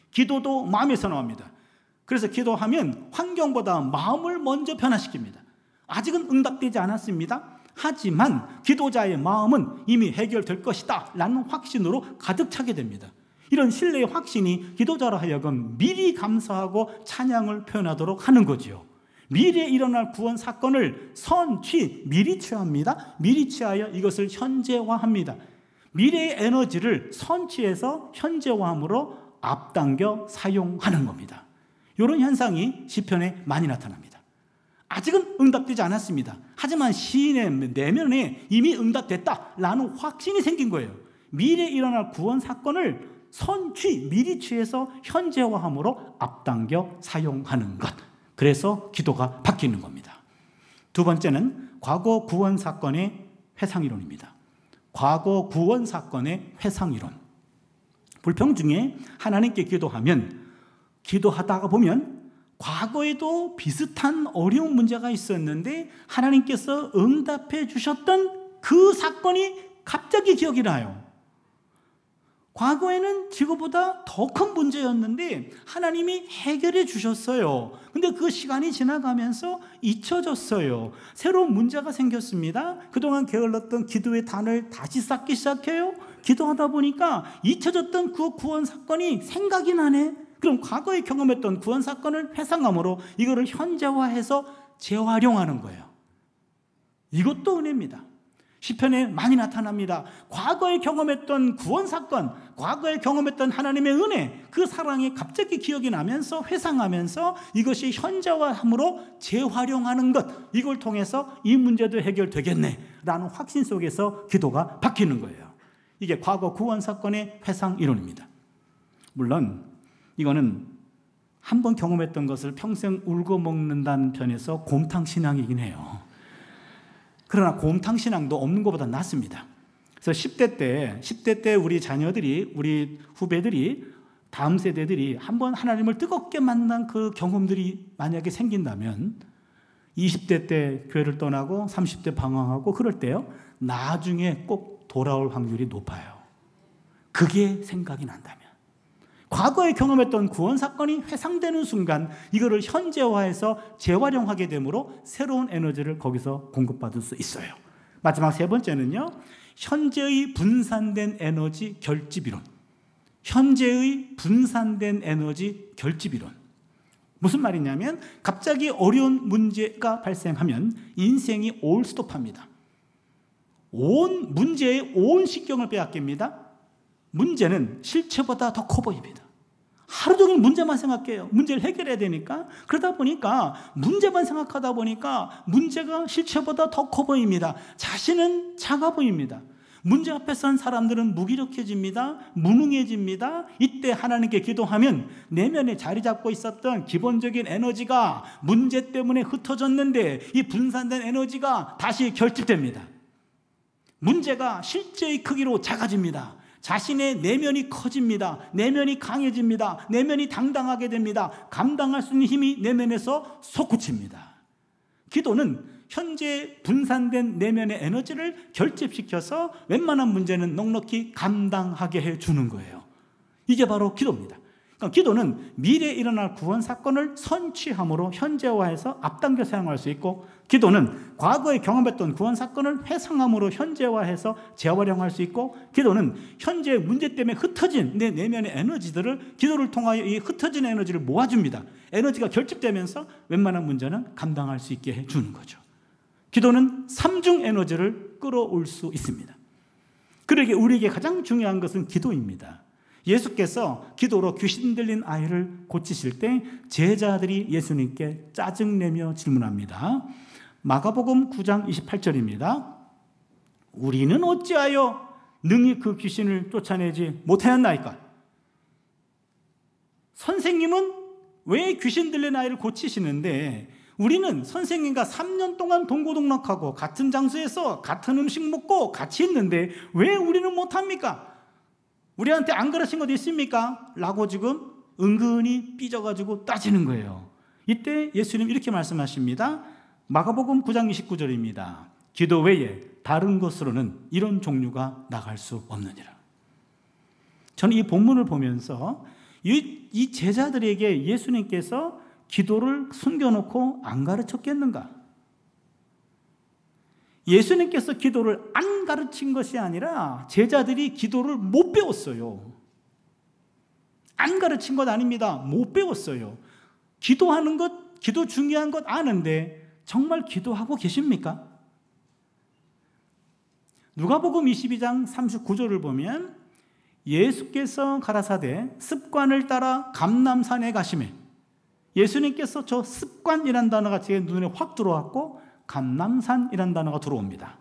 기도도 마음에서 나옵니다. 그래서 기도하면 환경보다 마음을 먼저 변화시킵니다. 아직은 응답되지 않았습니다. 하지만 기도자의 마음은 이미 해결될 것이다 라는 확신으로 가득 차게 됩니다. 이런 신뢰의 확신이 기도자로 하여금 미리 감사하고 찬양을 표현하도록 하는 거지요. 미래에 일어날 구원 사건을 선취, 미리 취합니다. 미리 취하여 이것을 현재화합니다. 미래의 에너지를 선취해서 현재화함으로 앞당겨 사용하는 겁니다. 이런 현상이 시편에 많이 나타납니다. 아직은 응답되지 않았습니다. 하지만 시인의 내면에 이미 응답됐다라는 확신이 생긴 거예요. 미래에 일어날 구원 사건을 선취, 미리 취해서 현재화함으로 앞당겨 사용하는 것. 그래서 기도가 바뀌는 겁니다. 2번째는 과거 구원 사건의 회상이론입니다. 과거 구원 사건의 회상이론. 불평 중에 하나님께 기도하면 기도하다가 보면 과거에도 비슷한 어려운 문제가 있었는데 하나님께서 응답해 주셨던 그 사건이 갑자기 기억이 나요. 과거에는 지금보다 더 큰 문제였는데 하나님이 해결해 주셨어요. 근데 그 시간이 지나가면서 잊혀졌어요. 새로운 문제가 생겼습니다. 그동안 게을렀던 기도의 단을 다시 쌓기 시작해요. 기도하다 보니까 잊혀졌던 그 구원 사건이 생각이 나네. 그럼 과거에 경험했던 구원 사건을 회상함으로 이거를 현재화해서 재활용하는 거예요. 이것도 은혜입니다. 시편에 많이 나타납니다. 과거에 경험했던 구원 사건, 과거에 경험했던 하나님의 은혜, 그 사랑이 갑자기 기억이 나면서 회상하면서 이것이 현재화함으로 재활용하는 것, 이걸 통해서 이 문제도 해결되겠네 라는 확신 속에서 기도가 바뀌는 거예요. 이게 과거 구원 사건의 회상 이론입니다. 물론 이거는 한번 경험했던 것을 평생 울고 먹는다는 편에서 곰탕 신앙이긴 해요. 그러나 곰탕 신앙도 없는 것보다 낫습니다. 그래서 10대 때 우리 자녀들이, 우리 후배들이, 다음 세대들이 한번 하나님을 뜨겁게 만난 그 경험들이 만약에 생긴다면 20대 때 교회를 떠나고 30대 방황하고 그럴 때요, 나중에 꼭 돌아올 확률이 높아요. 그게 생각이 난다면. 과거에 경험했던 구원 사건이 회상되는 순간 이거를 현재화해서 재활용하게 되므로 새로운 에너지를 거기서 공급받을 수 있어요. 마지막 세 번째는요, 현재의 분산된 에너지 결집이론. 현재의 분산된 에너지 결집이론. 무슨 말이냐면 갑자기 어려운 문제가 발생하면 인생이 올스톱합니다. 문제에 온 신경을 빼앗깁니다. 문제는 실체보다 더 커 보입니다. 하루 종일 문제만 생각해요. 문제를 해결해야 되니까. 그러다 보니까 문제만 생각하다 보니까 문제가 실체보다 더 커 보입니다. 자신은 작아 보입니다. 문제 앞에 선 사람들은 무기력해집니다. 무능해집니다. 이때 하나님께 기도하면 내면에 자리 잡고 있었던 기본적인 에너지가 문제 때문에 흩어졌는데 이 분산된 에너지가 다시 결집됩니다. 문제가 실제의 크기로 작아집니다. 자신의 내면이 커집니다. 내면이 강해집니다. 내면이 당당하게 됩니다. 감당할 수 있는 힘이 내면에서 솟구칩니다. 기도는 현재 분산된 내면의 에너지를 결집시켜서 웬만한 문제는 넉넉히 감당하게 해주는 거예요. 이게 바로 기도입니다. 그러니까 기도는 미래에 일어날 구원 사건을 선취함으로 현재화해서 앞당겨 사용할 수 있고, 기도는 과거에 경험했던 구원 사건을 회상함으로 현재화해서 재활용할 수 있고, 기도는 현재 문제 때문에 흩어진 내 내면의 에너지들을 기도를 통하여 이 흩어진 에너지를 모아줍니다. 에너지가 결집되면서 웬만한 문제는 감당할 수 있게 해주는 거죠. 기도는 삼중 에너지를 끌어올 수 있습니다. 그러기에 우리에게 가장 중요한 것은 기도입니다. 예수께서 기도로 귀신 들린 아이를 고치실 때 제자들이 예수님께 짜증내며 질문합니다. 마가복음 9장 28절입니다. 우리는 어찌하여 능히 그 귀신을 쫓아내지 못하였나이까? 선생님은 왜 귀신 들린 아이를 고치시는데 우리는 선생님과 3년 동안 동고동락하고 같은 장소에서 같은 음식 먹고 같이 있는데 왜 우리는 못합니까? 우리한테 안 가르친 것 있습니까? 라고 지금 은근히 삐져가지고 따지는 거예요. 이때 예수님 이렇게 말씀하십니다. 마가복음 9장 29절입니다. 기도 외에 다른 것으로는 이런 종류가 나갈 수 없느니라. 저는 이 본문을 보면서 이 제자들에게 예수님께서 기도를 숨겨놓고 안 가르쳤겠는가? 예수님께서 기도를 안 가르친 것이 아니라 제자들이 기도를 못 배웠어요. 안 가르친 것 아닙니다. 못 배웠어요. 기도하는 것, 기도 중요한 것 아는데 정말 기도하고 계십니까? 누가복음 22장 39절을 보면 예수께서 가라사대 습관을 따라 감람산에 가시매, 예수님께서 저 습관이란 단어가 제 눈에 확 들어왔고 감람산이란 단어가 들어옵니다.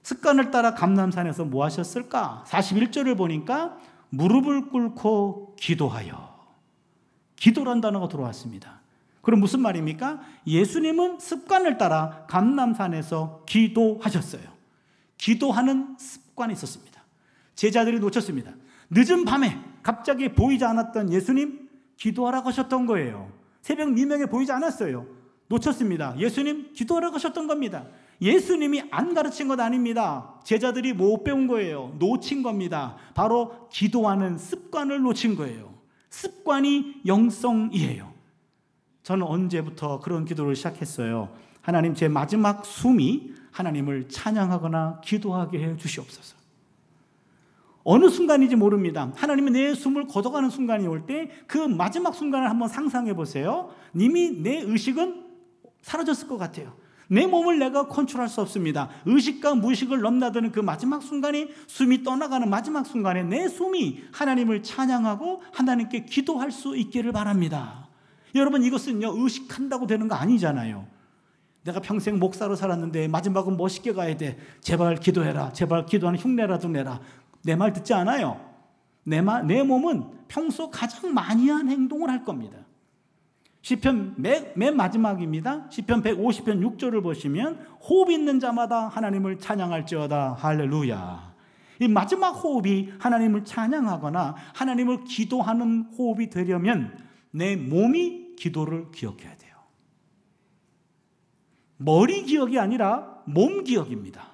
습관을 따라 감람산에서 뭐 하셨을까? 41절을 보니까 무릎을 꿇고 기도하여, 기도란 단어가 들어왔습니다. 그럼 무슨 말입니까? 예수님은 습관을 따라 감람산에서 기도하셨어요. 기도하는 습관이 있었습니다. 제자들이 놓쳤습니다. 늦은 밤에 갑자기 보이지 않았던 예수님, 기도하라고 하셨던 거예요. 새벽 미명에 보이지 않았어요. 놓쳤습니다. 예수님 기도하라고 하셨던 겁니다. 예수님이 안 가르친 것 아닙니다. 제자들이 못 배운 거예요. 놓친 겁니다. 바로 기도하는 습관을 놓친 거예요. 습관이 영성이에요. 저는 언제부터 그런 기도를 시작했어요. 하나님, 제 마지막 숨이 하나님을 찬양하거나 기도하게 해 주시옵소서. 어느 순간인지 모릅니다. 하나님이 내 숨을 거둬가는 순간이 올 때 그 마지막 순간을 한번 상상해 보세요. 이미 내 의식은 사라졌을 것 같아요. 내 몸을 내가 컨트롤할 수 없습니다. 의식과 무의식을 넘나드는 그 마지막 순간이, 숨이 떠나가는 마지막 순간에 내 숨이 하나님을 찬양하고 하나님께 기도할 수 있기를 바랍니다. 여러분, 이것은요 의식한다고 되는 거 아니잖아요. 내가 평생 목사로 살았는데 마지막은 멋있게 가야 돼. 제발 기도해라. 제발 기도하는 흉내라도 내라. 내 말 듣지 않아요. 내 몸은 평소 가장 많이 한 행동을 할 겁니다. 시편 맨 마지막입니다. 시편 150편 6절을 보시면 호흡 있는 자마다 하나님을 찬양할지어다. 할렐루야. 이 마지막 호흡이 하나님을 찬양하거나 하나님을 기도하는 호흡이 되려면 내 몸이 기도를 기억해야 돼요. 머리 기억이 아니라 몸 기억입니다.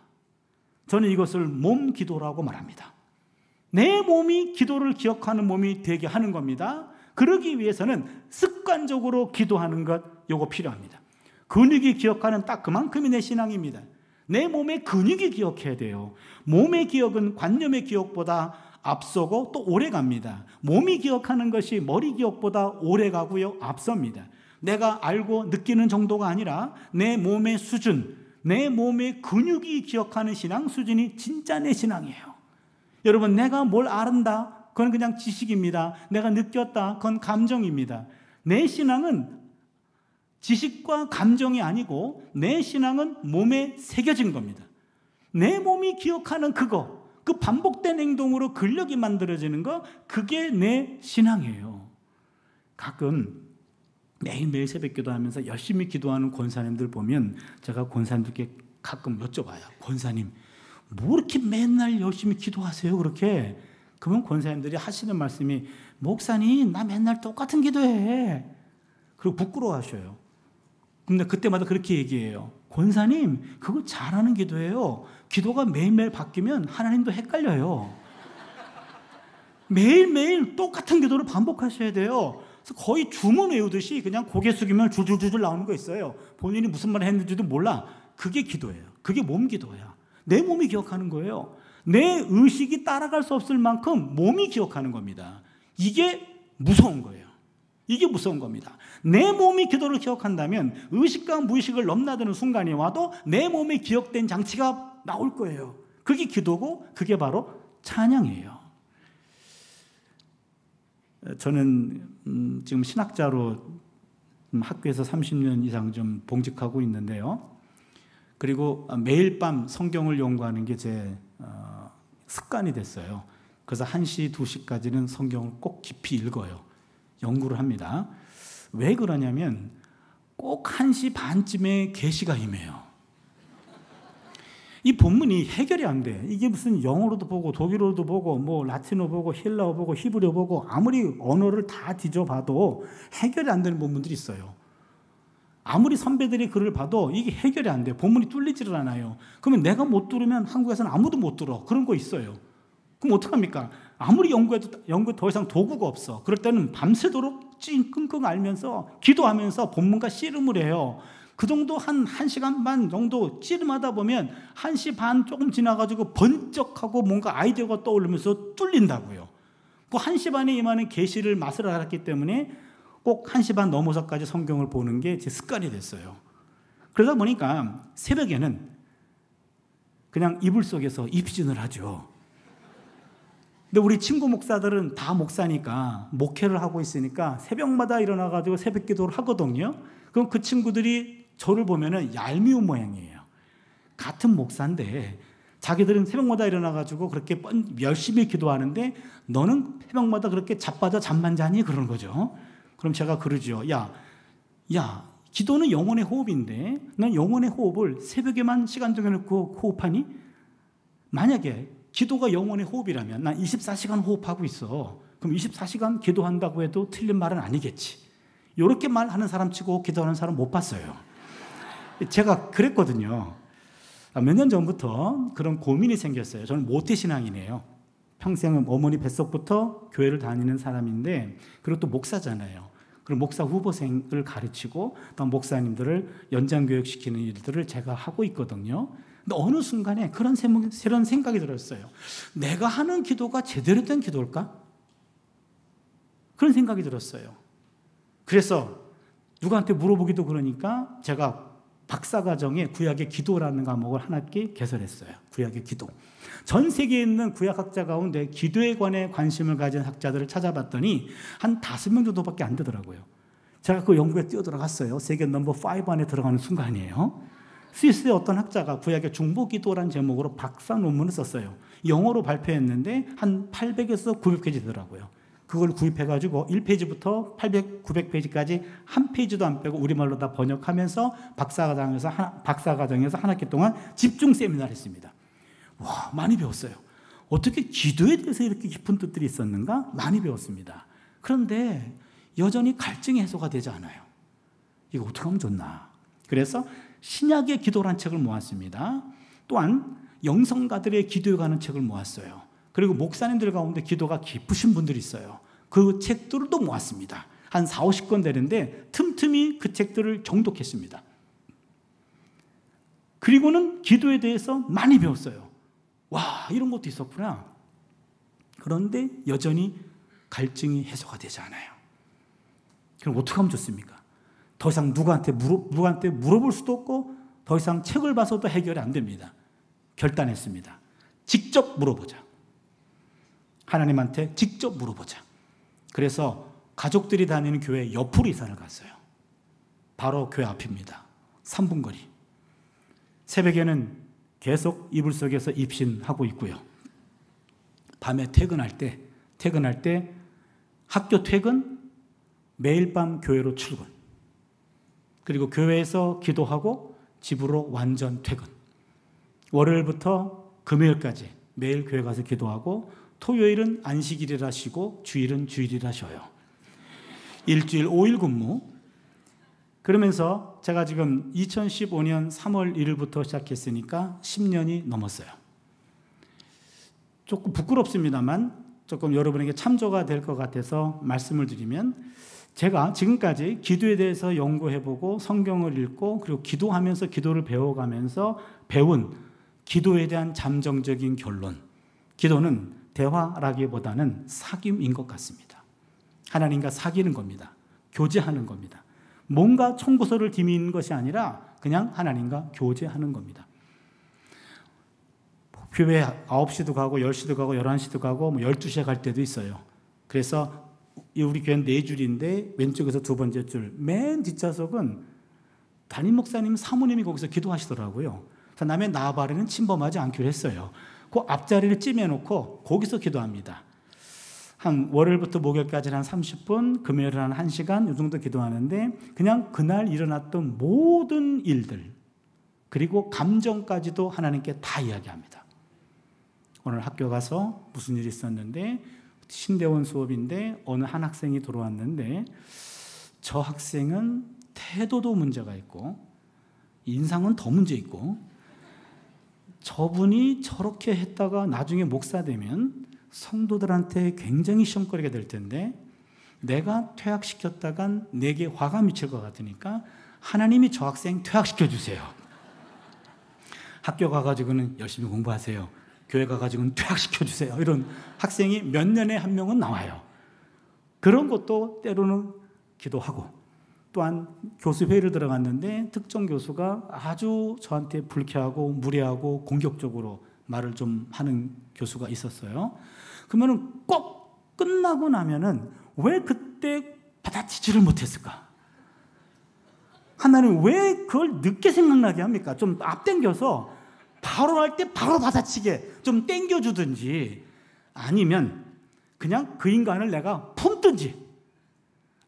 저는 이것을 몸 기도라고 말합니다. 내 몸이 기도를 기억하는 몸이 되게 하는 겁니다. 그러기 위해서는 습관적으로 기도하는 것, 요거 필요합니다. 근육이 기억하는 딱 그만큼이 내 신앙입니다. 내 몸의 근육이 기억해야 돼요. 몸의 기억은 관념의 기억보다 앞서고 또 오래 갑니다. 몸이 기억하는 것이 머리 기억보다 오래 가고요, 앞섭니다. 내가 알고 느끼는 정도가 아니라 내 몸의 수준, 내 몸의 근육이 기억하는 신앙 수준이 진짜 내 신앙이에요. 여러분, 내가 뭘 안다, 그건 그냥 지식입니다. 내가 느꼈다, 그건 감정입니다. 내 신앙은 지식과 감정이 아니고 내 신앙은 몸에 새겨진 겁니다. 내 몸이 기억하는 그거, 그 반복된 행동으로 근력이 만들어지는 거, 그게 내 신앙이에요. 가끔 매일매일 새벽 기도하면서 열심히 기도하는 권사님들 보면 제가 권사님들께 가끔 여쭤봐요. 권사님, 뭐 이렇게 맨날 열심히 기도하세요, 그렇게? 그러면 권사님들이 하시는 말씀이, 목사님, 나 맨날 똑같은 기도해. 그리고 부끄러워하셔요. 근데 그때마다 그렇게 얘기해요. 권사님, 그거 잘하는 기도예요. 기도가 매일매일 바뀌면 하나님도 헷갈려요. 매일매일 똑같은 기도를 반복하셔야 돼요. 그래서 거의 주문 외우듯이 그냥 고개 숙이면 줄줄줄줄 나오는 거 있어요. 본인이 무슨 말을 했는지도 몰라. 그게 기도예요. 그게 몸 기도야. 내 몸이 기억하는 거예요. 내 의식이 따라갈 수 없을 만큼 몸이 기억하는 겁니다. 이게 무서운 거예요. 이게 무서운 겁니다. 내 몸이 기도를 기억한다면 의식과 무의식을 넘나드는 순간이 와도 내 몸에 기억된 장치가 나올 거예요. 그게 기도고 그게 바로 찬양이에요. 저는 지금 신학자로 학교에서 30년 이상 좀 봉직하고 있는데요. 그리고 매일 밤 성경을 연구하는 게 제 습관이 됐어요. 그래서 1시, 2시까지는 성경을 꼭 깊이 읽어요. 연구를 합니다. 왜 그러냐면 꼭 1시 반쯤에 계시가 임해요. 이 본문이 해결이 안 돼. 이게 무슨 영어로도 보고 독일어도 보고 뭐 라틴어 보고 헬라어 보고 히브리어 보고 아무리 언어를 다 뒤져봐도 해결이 안 되는 본문들이 있어요. 아무리 선배들이 글을 봐도 이게 해결이 안 돼요. 본문이 뚫리지를 않아요. 그러면 내가 못 들으면 한국에서는 아무도 못 들어. 그런 거 있어요. 그럼 어떡합니까? 아무리 연구해도 더 이상 도구가 없어. 그럴 때는 밤새도록 찡끙끙 앓면서 기도하면서 본문과 씨름을 해요. 그 정도 한 1시간 반 정도 씨름하다 보면 1시 반 조금 지나가지고 번쩍하고 뭔가 아이디어가 떠오르면서 뚫린다고요. 그 1시 반에 임하는 계시를 맛을 알았기 때문에 꼭 1시 반 넘어서까지 성경을 보는 게 제 습관이 됐어요. 그러다 보니까 새벽에는 그냥 이불 속에서 입신을 하죠. 근데 우리 친구 목사들은 다 목사니까 목회를 하고 있으니까 새벽마다 일어나가지고 새벽 기도를 하거든요. 그럼 그 친구들이 저를 보면은 얄미운 모양이에요. 같은 목사인데 자기들은 새벽마다 일어나가지고 그렇게 열심히 기도하는데 너는 새벽마다 그렇게 자빠져 잠만 자니? 그러는 거죠. 그럼 제가 그러죠. 야, 기도는 영혼의 호흡인데 넌 영혼의 호흡을 새벽에만 시간 정해놓고 호흡하니? 만약에 기도가 영혼의 호흡이라면 난 24시간 호흡하고 있어. 그럼 24시간 기도한다고 해도 틀린 말은 아니겠지. 이렇게 말하는 사람 치고 기도하는 사람 못 봤어요. 제가 그랬거든요. 몇 년 전부터 그런 고민이 생겼어요. 저는 모태신앙이네요. 평생 어머니 뱃속부터 교회를 다니는 사람인데 그리고 또 목사잖아요. 그리고 목사 후보생을 가르치고 또 목사님들을 연장교육시키는 일들을 제가 하고 있거든요. 근데 어느 순간에 그런 생각이 들었어요. 내가 하는 기도가 제대로 된 기도일까? 그런 생각이 들었어요. 그래서 누구한테 물어보기도 그러니까 제가 박사과정에 구약의 기도라는 과목을 한 학기 개설했어요. 구약의 기도. 전 세계에 있는 구약학자 가운데 기도에 관해 관심을 가진 학자들을 찾아봤더니 한 5명 정도밖에 안 되더라고요. 제가 그 연구에 뛰어들어갔어요. 세계 넘버 5 안에 들어가는 순간이에요. 스위스의 어떤 학자가 구약의 중보기도라는 제목으로 박사 논문을 썼어요. 영어로 발표했는데 한 800에서 900페이지 되더라고요. 그걸 구입해가지고 1페이지부터 800, 900페이지까지 한 페이지도 안 빼고 우리말로 다 번역하면서 박사과정에서 한 학기 동안 집중 세미나를 했습니다. 와, 많이 배웠어요. 어떻게 기도에 대해서 이렇게 깊은 뜻들이 있었는가? 많이 배웠습니다. 그런데 여전히 갈증이 해소가 되지 않아요. 이거 어떻게 하면 좋나? 그래서 신약의 기도란 책을 모았습니다. 또한 영성가들의 기도에 관한 책을 모았어요. 그리고 목사님들 가운데 기도가 깊으신 분들이 있어요. 그 책들도 모았습니다. 한 4, 50권 되는데 틈틈이 그 책들을 정독했습니다. 그리고는 기도에 대해서 많이 배웠어요. 와, 이런 것도 있었구나. 그런데 여전히 갈증이 해소가 되지 않아요. 그럼 어떻게 하면 좋습니까? 더 이상 누구한테 물어볼 수도 없고 더 이상 책을 봐서도 해결이 안 됩니다. 결단했습니다. 직접 물어보자. 하나님한테 직접 물어보자. 그래서 가족들이 다니는 교회 옆으로 이사를 갔어요. 바로 교회 앞입니다. 3분 거리. 새벽에는 계속 이불 속에서 입신하고 있고요. 밤에 퇴근할 때 학교 퇴근, 매일 밤 교회로 출근. 그리고 교회에서 기도하고 집으로 완전 퇴근. 월요일부터 금요일까지 매일 교회 가서 기도하고 토요일은 안식일이라 쉬고 주일은 주일이라 쉬어요. 일주일 5일 근무. 그러면서 제가 지금 2015년 3월 1일부터 시작했으니까 10년이 넘었어요. 조금 부끄럽습니다만 조금 여러분에게 참조가 될 것 같아서 말씀을 드리면, 제가 지금까지 기도에 대해서 연구해보고 성경을 읽고 그리고 기도하면서 기도를 배워가면서 배운 기도에 대한 잠정적인 결론, 기도는 대화라기보다는 사귐인 것 같습니다. 하나님과 사귀는 겁니다. 교제하는 겁니다. 뭔가 청구서를 디미는 것이 아니라 그냥 하나님과 교제하는 겁니다. 교회 9시도 가고 10시도 가고 11시도 가고 12시에 갈 때도 있어요. 그래서 우리 교회는 4줄인데 왼쪽에서 두 번째 줄, 맨 뒷좌석은 담임 목사님, 사모님이 거기서 기도하시더라고요. 그래서 남의 나발에는 침범하지 않기로 했어요. 그 앞자리를 찜해놓고 거기서 기도합니다. 한 월요일부터 목요일까지는 한 30분, 금요일은 한 1시간 이 정도 기도하는데 그냥 그날 일어났던 모든 일들 그리고 감정까지도 하나님께 다 이야기합니다. 오늘 학교 가서 무슨 일이 있었는데 신대원 수업인데 어느 한 학생이 들어왔는데 저 학생은 태도도 문제가 있고 인상은 더 문제 있고 저분이 저렇게 했다가 나중에 목사 되면 성도들한테 굉장히 시험거리가 될 텐데 내가 퇴학시켰다간 내게 화가 미칠 것 같으니까 하나님이 저 학생 퇴학시켜 주세요. 학교 가가지고는 열심히 공부하세요. 교회 가가지고는 퇴학시켜 주세요. 이런 학생이 몇 년에 한 명은 나와요. 그런 것도 때로는 기도하고, 또한 교수 회의를 들어갔는데 특정 교수가 아주 저한테 불쾌하고 무례하고 공격적으로 말을 좀 하는 교수가 있었어요. 그러면 꼭 끝나고 나면은 왜 그때 받아치지를 못했을까? 하나님 왜 그걸 늦게 생각나게 합니까? 좀 앞당겨서 바로 할 때 바로 받아치게 좀 당겨주든지, 아니면 그냥 그 인간을 내가 품든지,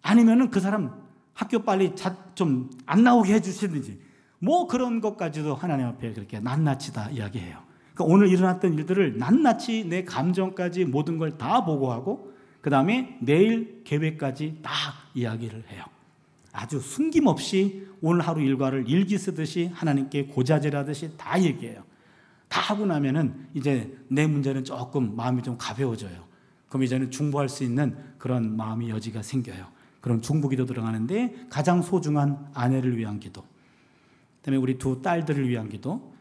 아니면은 그 사람 학교 빨리 좀 안 나오게 해주시든지, 뭐 그런 것까지도 하나님 앞에 그렇게 낱낱이 다 이야기해요. 그러니까 오늘 일어났던 일들을 낱낱이 내 감정까지 모든 걸 다 보고하고 그 다음에 내일 계획까지 다 이야기를 해요. 아주 숨김없이 오늘 하루 일과를 일기 쓰듯이 하나님께 고자질하듯이 다 얘기해요. 다 하고 나면은 이제 내 문제는 조금 마음이 좀 가벼워져요. 그럼 이제는 중보할 수 있는 그런 마음의 여지가 생겨요. 그럼 중보기도 들어가는데 가장 소중한 아내를 위한 기도, 그다음에 우리 두 딸들을 위한 기도,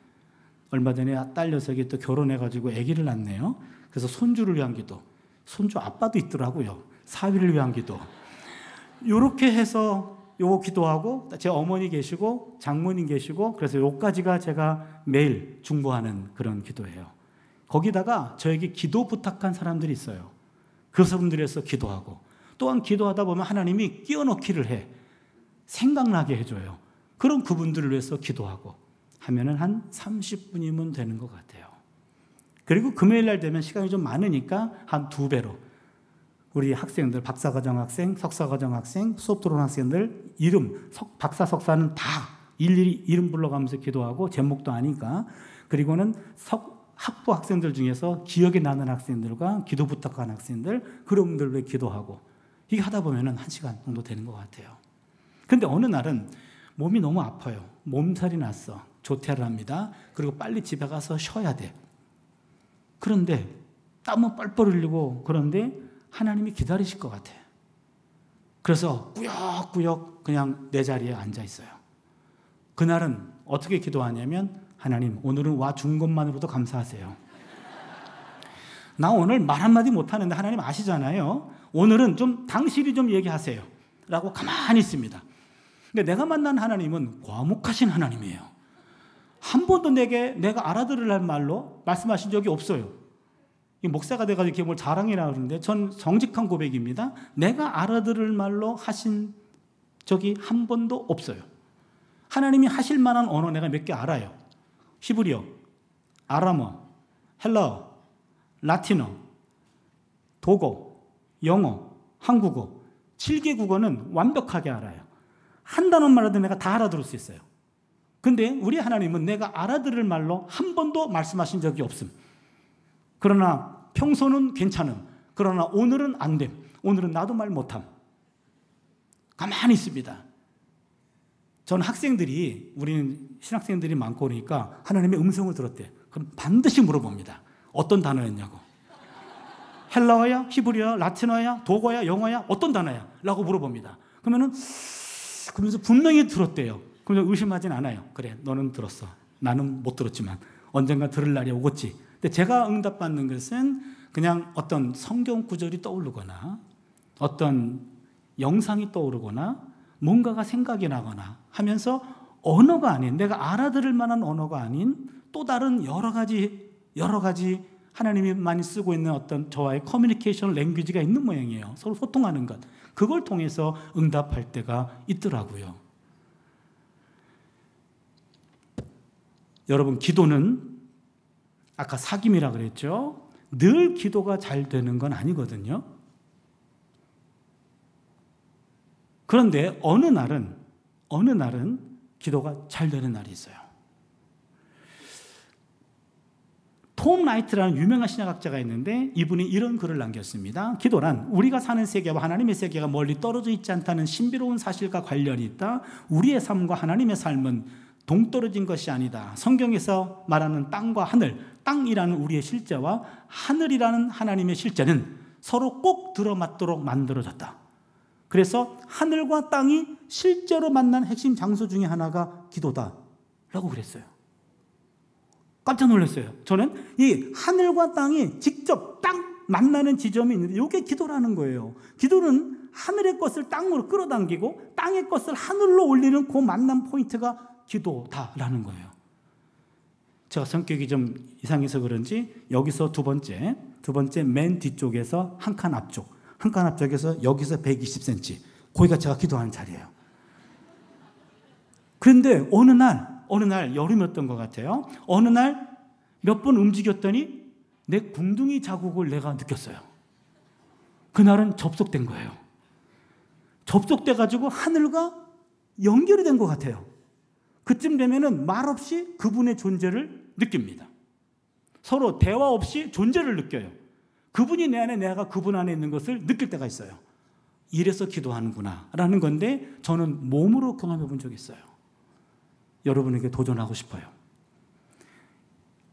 얼마 전에 딸 녀석이 또 결혼해가지고 아기를 낳네요. 그래서 손주를 위한 기도, 손주 아빠도 있더라고요. 사위를 위한 기도, 이렇게 해서 요거 기도하고, 제 어머니 계시고 장모님 계시고, 그래서 요까지가 제가 매일 중보하는 그런 기도예요. 거기다가 저에게 기도 부탁한 사람들이 있어요. 그 사람들에서 기도하고, 또한 기도하다 보면 하나님이 끼워넣기를 해, 생각나게 해줘요. 그럼 그분들을 위해서 기도하고 하면은 한 30분이면 되는 것 같아요. 그리고 금요일 날 되면 시간이 좀 많으니까 한 2배로, 우리 학생들, 박사과정 학생, 석사과정 학생, 수업 들어온 학생들 이름, 박사, 석사는 다 일일이 이름 불러가면서 기도하고 제목도 아니까. 그리고는 학부 학생들 중에서 기억에 나는 학생들과 기도 부탁한 학생들, 그런 분들로 기도하고, 이게 하다 보면 1시간 정도 되는 것 같아요. 근데 어느 날은 몸이 너무 아파요. 몸살이 났어. 조퇴를 합니다. 그리고 빨리 집에 가서 쉬어야 돼. 그런데 땀은 뻘뻘 흘리고, 그런데 하나님이 기다리실 것 같아. 그래서 꾸역꾸역 그냥 내 자리에 앉아 있어요. 그날은 어떻게 기도하냐면, 하나님, 오늘은 와준 것만으로도 감사하세요. 나 오늘 말 한마디 못하는데 하나님 아시잖아요. 오늘은 좀 당신이 좀 얘기하세요 라고 가만히 있습니다. 근데 내가 만난 하나님은 과묵하신 하나님이에요. 한 번도 내가 알아들을 말로 말씀하신 적이 없어요. 목사가 돼가지고 이렇게 뭘 자랑이라 그러는데, 전 정직한 고백입니다. 내가 알아들을 말로 하신 적이 한 번도 없어요. 하나님이 하실 만한 언어 내가 몇 개 알아요. 히브리어, 아람어, 헬라어, 라틴어, 독어, 영어, 한국어, 7개 국어는 완벽하게 알아요. 한 단어만 해도 내가 다 알아들을 수 있어요. 근데 우리 하나님은 내가 알아들을 말로 한 번도 말씀하신 적이 없음. 그러나 평소는 괜찮음. 그러나 오늘은 안 됨. 오늘은 나도 말 못함. 가만히 있습니다. 전 학생들이, 우리는 신학생들이 많고 그러니까 하나님의 음성을 들었대. 그럼 반드시 물어봅니다. 어떤 단어였냐고. 헬라어야? 히브리어야? 라틴어야? 독어야? 영어야? 어떤 단어야? 라고 물어봅니다. 그러면서 분명히 들었대요. 그러면서 의심하진 않아요. 그래, 너는 들었어. 나는 못 들었지만 언젠가 들을 날이 오겠지. 근데 제가 응답받는 것은 그냥 어떤 성경 구절이 떠오르거나 어떤 영상이 떠오르거나 뭔가가 생각이 나거나 하면서 언어가 아닌, 내가 알아들을 만한 언어가 아닌 또 다른 여러 가지 하나님이 많이 쓰고 있는 어떤 저와의 커뮤니케이션 랭귀지가 있는 모양이에요. 서로 소통하는 것. 그걸 통해서 응답할 때가 있더라고요. 여러분, 기도는 아까 사귐이라 그랬죠? 늘 기도가 잘 되는 건 아니거든요. 그런데 어느 날은 기도가 잘 되는 날이 있어요. 톰 라이트라는 유명한 신학자가 있는데, 이분이 이런 글을 남겼습니다. 기도란 우리가 사는 세계와 하나님의 세계가 멀리 떨어져 있지 않다는 신비로운 사실과 관련이 있다. 우리의 삶과 하나님의 삶은 동떨어진 것이 아니다. 성경에서 말하는 땅과 하늘, 땅이라는 우리의 실제와 하늘이라는 하나님의 실제는 서로 꼭 들어맞도록 만들어졌다. 그래서 하늘과 땅이 실제로 만난 핵심 장소 중에 하나가 기도다라고 그랬어요. 깜짝 놀랐어요. 저는 이 하늘과 땅이 직접 딱 만나는 지점이 있는데 이게 기도라는 거예요. 기도는 하늘의 것을 땅으로 끌어당기고 땅의 것을 하늘로 올리는 그 만남 포인트가 기도다라는 거예요. 제가 성격이 좀 이상해서 그런지 여기서 두 번째 맨 뒤쪽에서 한 칸 앞쪽에서 여기서 120cm, 거기가 제가 기도하는 자리예요. 그런데 어느 날 여름이었던 것 같아요. 어느 날 몇 번 움직였더니 내 궁둥이 자국을 내가 느꼈어요. 그날은 접속된 거예요. 접속돼가지고 하늘과 연결이 된 것 같아요. 그쯤 되면은 말없이 그분의 존재를 느낍니다. 서로 대화 없이 존재를 느껴요. 그분이 내 안에, 내가 그분 안에 있는 것을 느낄 때가 있어요. 이래서 기도하는구나 라는 건데, 저는 몸으로 경험해 본 적이 있어요. 여러분에게 도전하고 싶어요.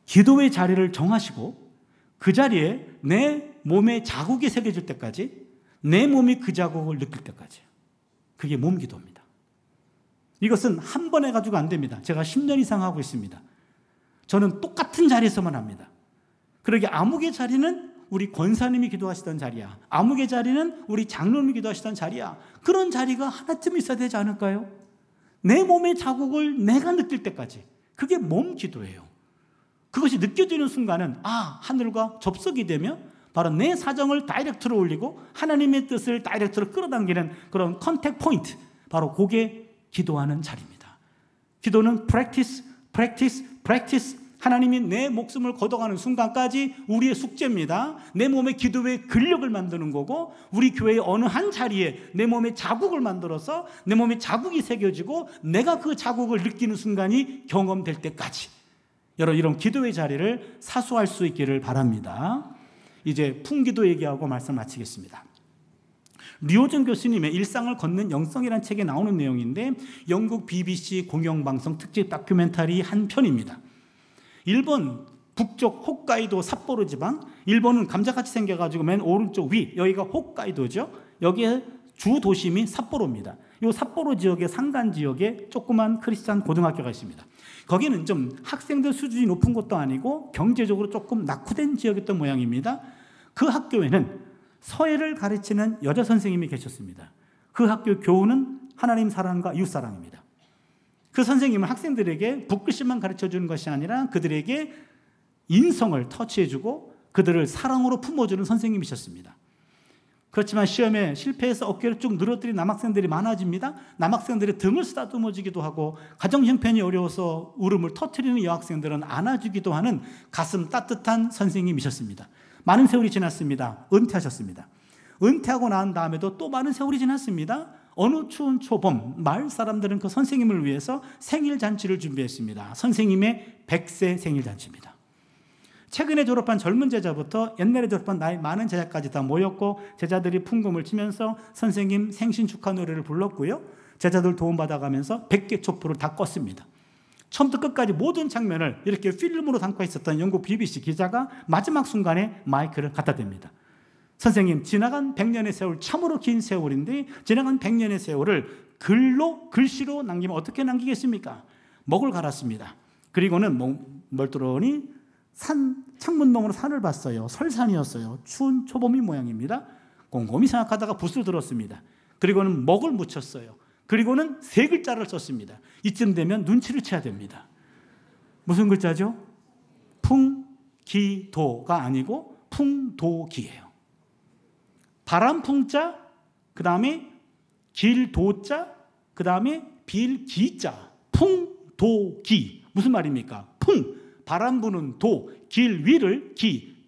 기도의 자리를 정하시고 그 자리에 내 몸에 자국이 새겨질 때까지, 내 몸이 그 자국을 느낄 때까지, 그게 몸기도입니다. 이것은 한 번 해가지고 안 됩니다. 제가 10년 이상 하고 있습니다. 저는 똑같은 자리에서만 합니다. 그러게 암흑의 자리는 우리 권사님이 기도하시던 자리야. 암흑의 자리는 우리 장로님이 기도하시던 자리야. 그런 자리가 하나쯤 있어야 되지 않을까요? 내 몸의 자국을 내가 느낄 때까지. 그게 몸 기도예요. 그것이 느껴지는 순간은 하늘과 접속이 되면 바로 내 사정을 다이렉트로 올리고 하나님의 뜻을 다이렉트로 끌어당기는 그런 컨택 포인트, 바로 그게 기도하는 자리입니다. 기도는 practice 하나님이 내 목숨을 걷어가는 순간까지 우리의 숙제입니다. 내 몸의 기도의 근력을 만드는 거고, 우리 교회의 어느 한 자리에 내 몸의 자국을 만들어서 내 몸에 자국이 새겨지고 내가 그 자국을 느끼는 순간이 경험될 때까지 여러분, 이런 기도의 자리를 사수할 수 있기를 바랍니다. 이제 풍기도 얘기하고 말씀 마치겠습니다. 류호정 교수님의 일상을 걷는 영성이라는 책에 나오는 내용인데, 영국 BBC 공영방송 특집 다큐멘터리 한 편입니다. 일본 북쪽 홋카이도 삿포로 지방, 일본은 감자같이 생겨가지고 맨 오른쪽 위, 여기가 홋카이도죠. 여기에 주 도심이 삿포로입니다. 이 삿포로 지역의 산간 지역에 조그만 크리스찬 고등학교가 있습니다. 거기는 좀 학생들 수준이 높은 것도 아니고 경제적으로 조금 낙후된 지역이었던 모양입니다. 그 학교에는 서예를 가르치는 여자 선생님이 계셨습니다. 그 학교 교훈은 하나님 사랑과 이웃 사랑입니다. 그 선생님은 학생들에게 붓글씨만 가르쳐주는 것이 아니라 그들에게 인성을 터치해주고 그들을 사랑으로 품어주는 선생님이셨습니다. 그렇지만 시험에 실패해서 어깨를 쭉 늘어뜨린 남학생들이 많아집니다. 남학생들의 등을 쓰다듬어주기도 하고, 가정 형편이 어려워서 울음을 터뜨리는 여학생들은 안아주기도 하는 가슴 따뜻한 선생님이셨습니다. 많은 세월이 지났습니다. 은퇴하셨습니다. 은퇴하고 난 다음에도 또 많은 세월이 지났습니다. 어느 추운 초봄, 마을 사람들은 그 선생님을 위해서 생일잔치를 준비했습니다. 선생님의 100세 생일잔치입니다. 최근에 졸업한 젊은 제자부터 옛날에 졸업한 나이 많은 제자까지 다 모였고, 제자들이 풍금을 치면서 선생님 생신 축하 노래를 불렀고요. 제자들 도움받아가면서 100개 촛불을 다 껐습니다. 처음부터 끝까지 모든 장면을 이렇게 필름으로 담고 있었던 영국 BBC 기자가 마지막 순간에 마이크를 갖다 댑니다. 선생님, 지나간 100년의 세월, 참으로 긴 세월인데 지나간 100년의 세월을 글씨로 남기면 어떻게 남기겠습니까? 먹을 갈았습니다. 그리고는 멀뚱하니 창문너머로 산을 봤어요. 설산이었어요. 추운 초봄이 모양입니다. 곰곰이 생각하다가 붓을 들었습니다. 그리고는 먹을 묻혔어요. 그리고는 3글자를 썼습니다. 이쯤 되면 눈치를 채야 됩니다. 무슨 글자죠? 풍기도가 아니고 풍도기예요. 바람풍자, 그 다음에 길도자, 그 다음에 빌기자, 풍도기. 무슨 말입니까? 풍, 바람 부는 도, 길 위를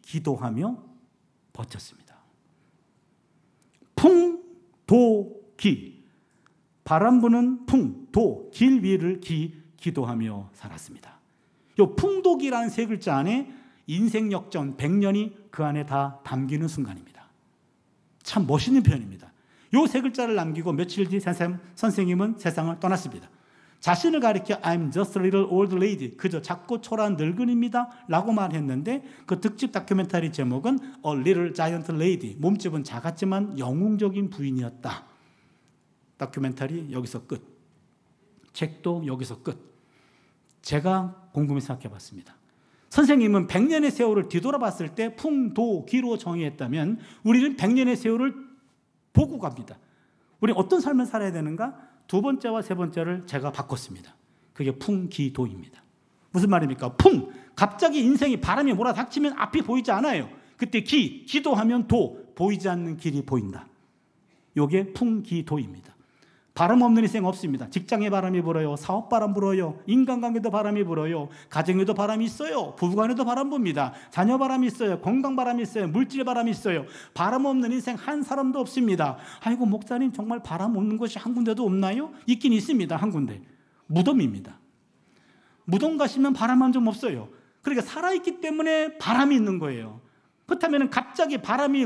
기도하며 버텼습니다. 풍도기, 바람 부는 풍, 도, 길 위를 기도하며 살았습니다. 이 풍도기라는 3글자 안에 인생 역전 100년이 그 안에 다 담기는 순간입니다. 참 멋있는 표현입니다. 이 3글자를 남기고 며칠 뒤 선생님은 세상을 떠났습니다. 자신을 가리켜 I'm just a little old lady, 그저 작고 초라한 늙은입니다 라고 말했는데, 그 특집 다큐멘터리 제목은 A little giant lady, 몸집은 작았지만 영웅적인 부인이었다. 다큐멘터리 여기서 끝. 책도 여기서 끝. 제가 곰곰이 생각해 봤습니다. 선생님은 100년의 세월을 뒤돌아봤을 때 풍도기로 정의했다면, 우리는 100년의 세월을 보고 갑니다. 우리는 어떤 삶을 살아야 되는가? 2번째와 3번째를 제가 바꿨습니다. 그게 풍기도입니다. 무슨 말입니까? 풍, 갑자기 인생이 바람이 몰아닥치면 앞이 보이지 않아요. 그때 기도하면 도, 보이지 않는 길이 보인다. 이게 풍기도입니다. 바람 없는 인생 없습니다. 직장에 바람이 불어요. 사업 바람 불어요. 인간관계도 바람이 불어요. 가정에도 바람이 있어요. 부부간에도 바람 붑니다. 자녀 바람이 있어요. 건강 바람이 있어요. 물질 바람이 있어요. 바람 없는 인생 한 사람도 없습니다. 아이고, 목사님 정말 바람 없는 곳이 한 군데도 없나요? 있긴 있습니다. 한 군데. 무덤입니다. 무덤 가시면 바람 한 점 없어요. 그러니까 살아있기 때문에 바람이 있는 거예요. 그렇다면 갑자기 바람이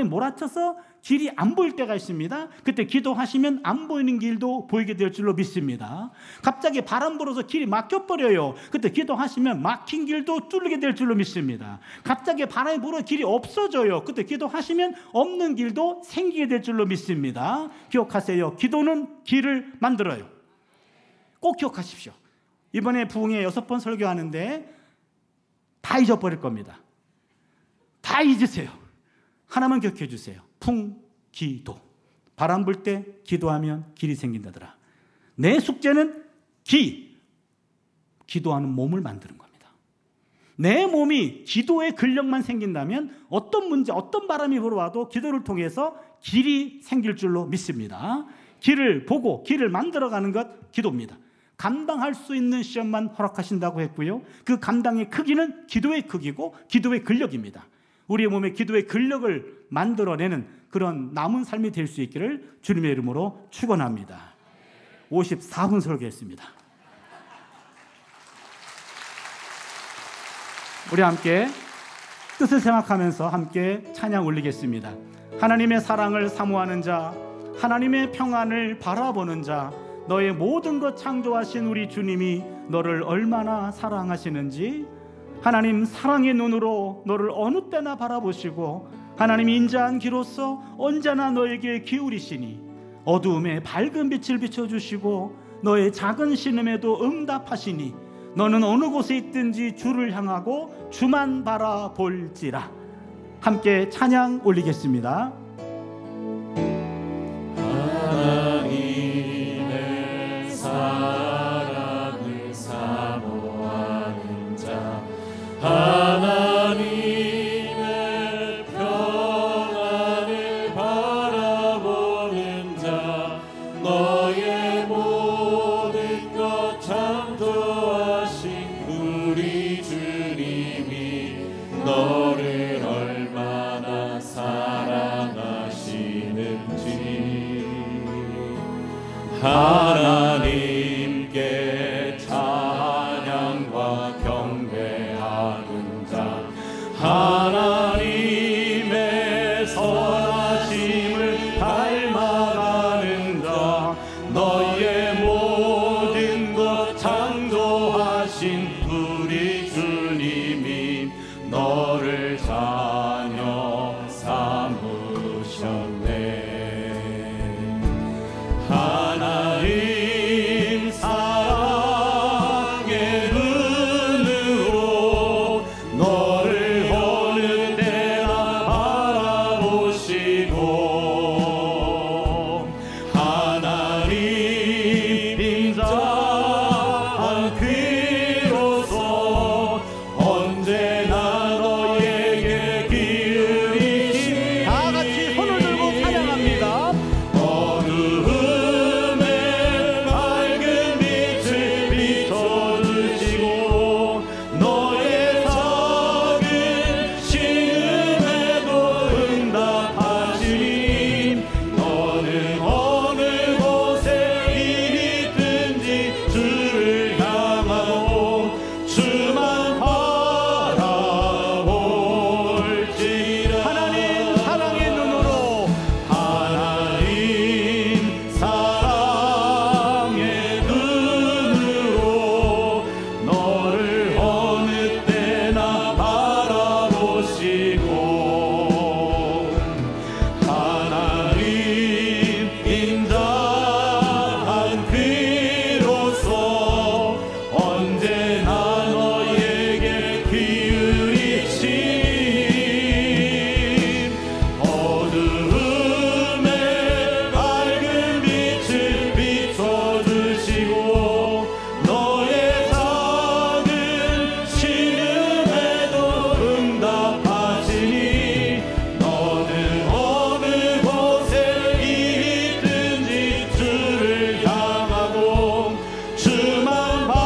몰아쳐서 길이 안 보일 때가 있습니다. 그때 기도하시면 안 보이는 길도 보이게 될 줄로 믿습니다. 갑자기 바람 불어서 길이 막혀버려요. 그때 기도하시면 막힌 길도 뚫리게 될 줄로 믿습니다. 갑자기 바람이 불어 길이 없어져요. 그때 기도하시면 없는 길도 생기게 될 줄로 믿습니다. 기억하세요. 기도는 길을 만들어요. 꼭 기억하십시오. 이번에 부흥회 6번 설교하는데 다 잊어버릴 겁니다. 다 잊으세요. 하나만 기억해 주세요. 풍기도. 바람 불 때 기도하면 길이 생긴다더라. 내 숙제는 기도하는 몸을 만드는 겁니다. 내 몸이 기도의 근력만 생긴다면 어떤 문제, 어떤 바람이 불어와도 기도를 통해서 길이 생길 줄로 믿습니다. 길을 보고 길을 만들어가는 것 기도입니다. 감당할 수 있는 시험만 허락하신다고 했고요, 그 감당의 크기는 기도의 크기고 기도의 근력입니다. 우리의 몸에 기도의 근력을 만들어내는 그런 남은 삶이 될 수 있기를 주님의 이름으로 축원합니다. 54분 설교했습니다. 우리 함께 뜻을 생각하면서 함께 찬양 올리겠습니다. 하나님의 사랑을 사모하는 자, 하나님의 평안을 바라보는 자, 너의 모든 것 창조하신 우리 주님이 너를 얼마나 사랑하시는지, 하나님 사랑의 눈으로 너를 어느 때나 바라보시고 하나님 인자한 귀로서 언제나 너에게 기울이시니 어두움에 밝은 빛을 비춰주시고 너의 작은 신음에도 응답하시니 너는 어느 곳에 있든지 주를 향하고 주만 바라볼지라. 함께 찬양 올리겠습니다. 하나님의 사랑을 사모하는 자, 하나님의 평안을 바라보는 자, 너의 모든 것 창조하신 우리 주님이 너를 얼마나 사랑하시는지, 하나님께 찬양과 경배하는 자, 하나님의 선하심을 닮아가는 자, 너의 모든 것 창조하신 우리 주님이 너를 자녀 삼으셨네. 하나님 사랑의 눈으로 너를 어느 때나 바라보시고, 하나님 인자한 귀로서 언제나 너에게 기울이시니. 다 같이 손을 들고 찬양합니다. 어두움에 밝은 빛을 비춰주시고 너의 작은 신음에도 응답하시니 너는 어느 곳에 있든지 주를 향하고 주만 바라볼지라. 하나님 사랑의 눈으로, 하나님 사랑의 눈으로 너를 어느 때나 바라보시고, 하나님 인자한 귀로서 언제나 너에게 기울이시니 어두움에 밝은 빛을 비춰주시고 너의 작은 신음에도 응답하시니 너는 어느 곳에 있든지 주를 향하고 주만 바라볼지라.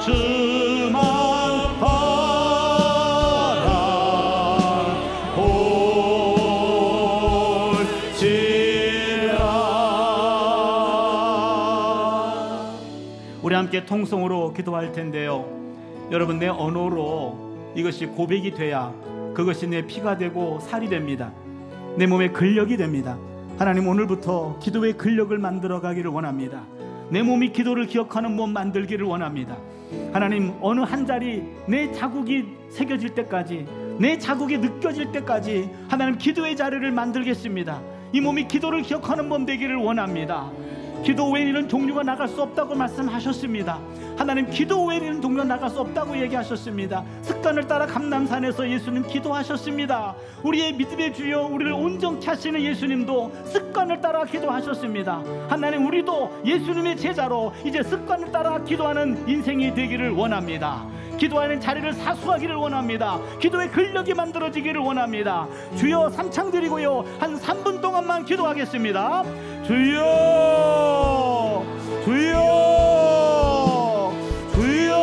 주만 바라볼지라. 우리 함께 통성으로 기도할 텐데요, 여러분, 내 언어로 이것이 고백이 돼야 그것이 내 피가 되고 살이 됩니다. 내 몸에 근력이 됩니다. 하나님, 오늘부터 기도의 근력을 만들어 가기를 원합니다. 내 몸이 기도를 기억하는 몸 만들기를 원합니다. 하나님, 어느 한 자리 내 자국이 새겨질 때까지, 내 자국이 느껴질 때까지 하나님 기도의 자리를 만들겠습니다. 이 몸이 기도를 기억하는 몸 되기를 원합니다. 기도 외에는 종류가 나갈 수 없다고 말씀하셨습니다. 하나님, 기도 외에는 종류가 나갈 수 없다고 얘기하셨습니다. 습관을 따라 감람산에서 예수님 기도하셨습니다. 우리의 믿음의 주여, 우리를 온전케 하시는 예수님도 습관을 따라 기도하셨습니다. 하나님, 우리도 예수님의 제자로 이제 습관을 따라 기도하는 인생이 되기를 원합니다. 기도하는 자리를 사수하기를 원합니다. 기도의 근력이 만들어지기를 원합니다. 주여 삼창 드리고요, 한 3분 동안만 기도하겠습니다. 주여, 주여, 주여.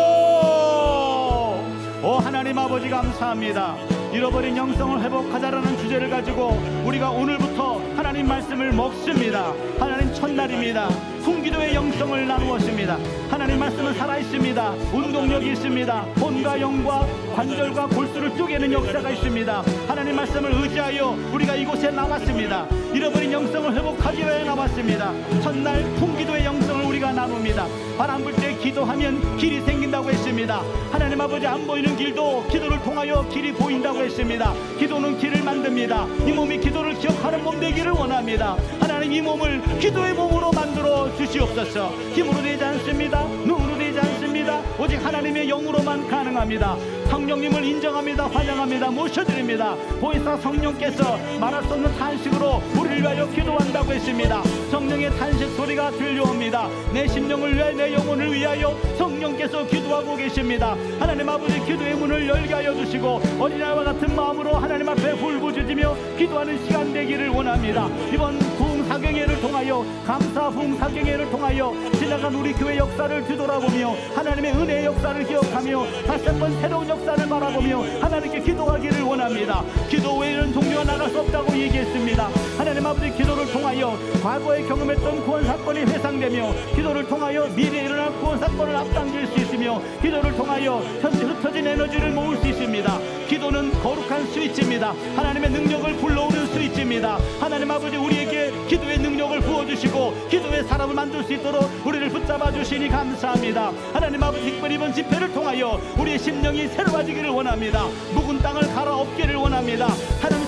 하나님 아버지 감사합니다. 잃어버린 영성을 회복하자라는 주제를 가지고 우리가 오늘부터 하나님 말씀을 먹습니다. 하나님 첫날입니다. 풍기도의 영성을 나누었습니다. 하나님 말씀은 살아있습니다. 운동력이 있습니다. 혼과 영과 관절과 골수를 쪼개는 역사가 있습니다. 하나님 말씀을 의지하여 우리가 이곳에 나왔습니다. 잃어버린 영성을 회복하기 위해 나왔습니다. 첫날 풍기도의 영성을 우리가 나눕니다. 바람 불 때 기도하면 길이 생긴다고 했습니다. 하나님 아버지, 안 보이는 길도 기도를 통하여 길이 보인다고 했습니다. 기도는 길을 만듭니다. 이 몸이 기도를 기억하는 몸 되기를 원합니다. 하나님, 이 몸을 기도의 몸으로 만들어 주시옵소서. 힘으로 되지 않습니다. 눈으로 되지 않습니다. 오직 하나님의 영으로만 가능합니다. 성령님을 인정합니다. 환영합니다. 모셔드립니다. 보혜사 성령께서 말할 수 없는 탄식으로 우리를 위하여 기도한다고 했습니다. 성령의 탄식 소리가 들려옵니다. 내 심령을 위하여, 내 영혼을 위하여 성령께서 기도하고 계십니다. 하나님 아버지, 기도의 문을 열게 하여 주시고 어린아이와 같은 마음으로 하나님 앞에 울부짖으며 기도하는 시간 되기를 원합니다. 이번 부흥사경회를 통하여, 감사 부흥사경회를 통하여 지나간 우리 교회 역사를 뒤돌아보며 하나님의 은혜의 역사를 기억하며 다시 한번 새로운 역사를 바라보며 하나님께 기도하기를 원합니다. 기도 외에는 종류가 나갈 수 없다고 얘기했습니다. 하나님 아버지, 기도를 통하여 과거에 경험했던 구원 사건이 회상되며, 기도를 통하여 미래에 일어날 구원 사건을 앞당길 수 있으며, 기도를 통하여 현재 흩어진 에너지를 모을 수 있습니다. 기도는 거룩한 스위치입니다. 하나님의 능력을 불러오는 스위치입니다. 하나님 아버지, 우리에게 기도의 능력을 부어주시고 기도의 사람을 만들 수 있도록 우리를 붙잡아 주시니 감사합니다. 하나님 아버지, 특별히 이번 집회를 통하여 우리의 심령이 새로워지기를 원합니다. 묵은 땅을 갈아엎기를 원합니다. 하나님,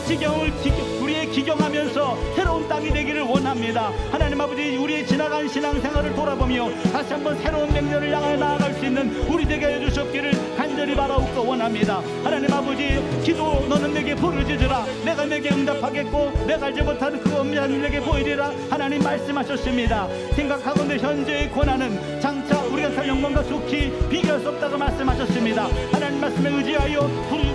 우리의 기경하면서 새로운 땅이 되기를 원합니다. 하나님 아버지, 우리의 지나간 신앙생활을 돌아보며 다시 한번 새로운 맹렬을 향해 나아갈 수 있는 우리 되게 해주셨기를 간절히 바라옵고 원합니다. 하나님 아버지, 기도 너는 내게 부르짖으라. 내가 내게 응답하겠고 내가 알지 못하는 그 엄밀한 내게 보이리라. 하나님 말씀하셨습니다. 생각하건대 현재의 고난은 장차 우리가 살 영광과 속히 비교할 수 없다고 말씀하셨습니다. 하나님 말씀에 의지하여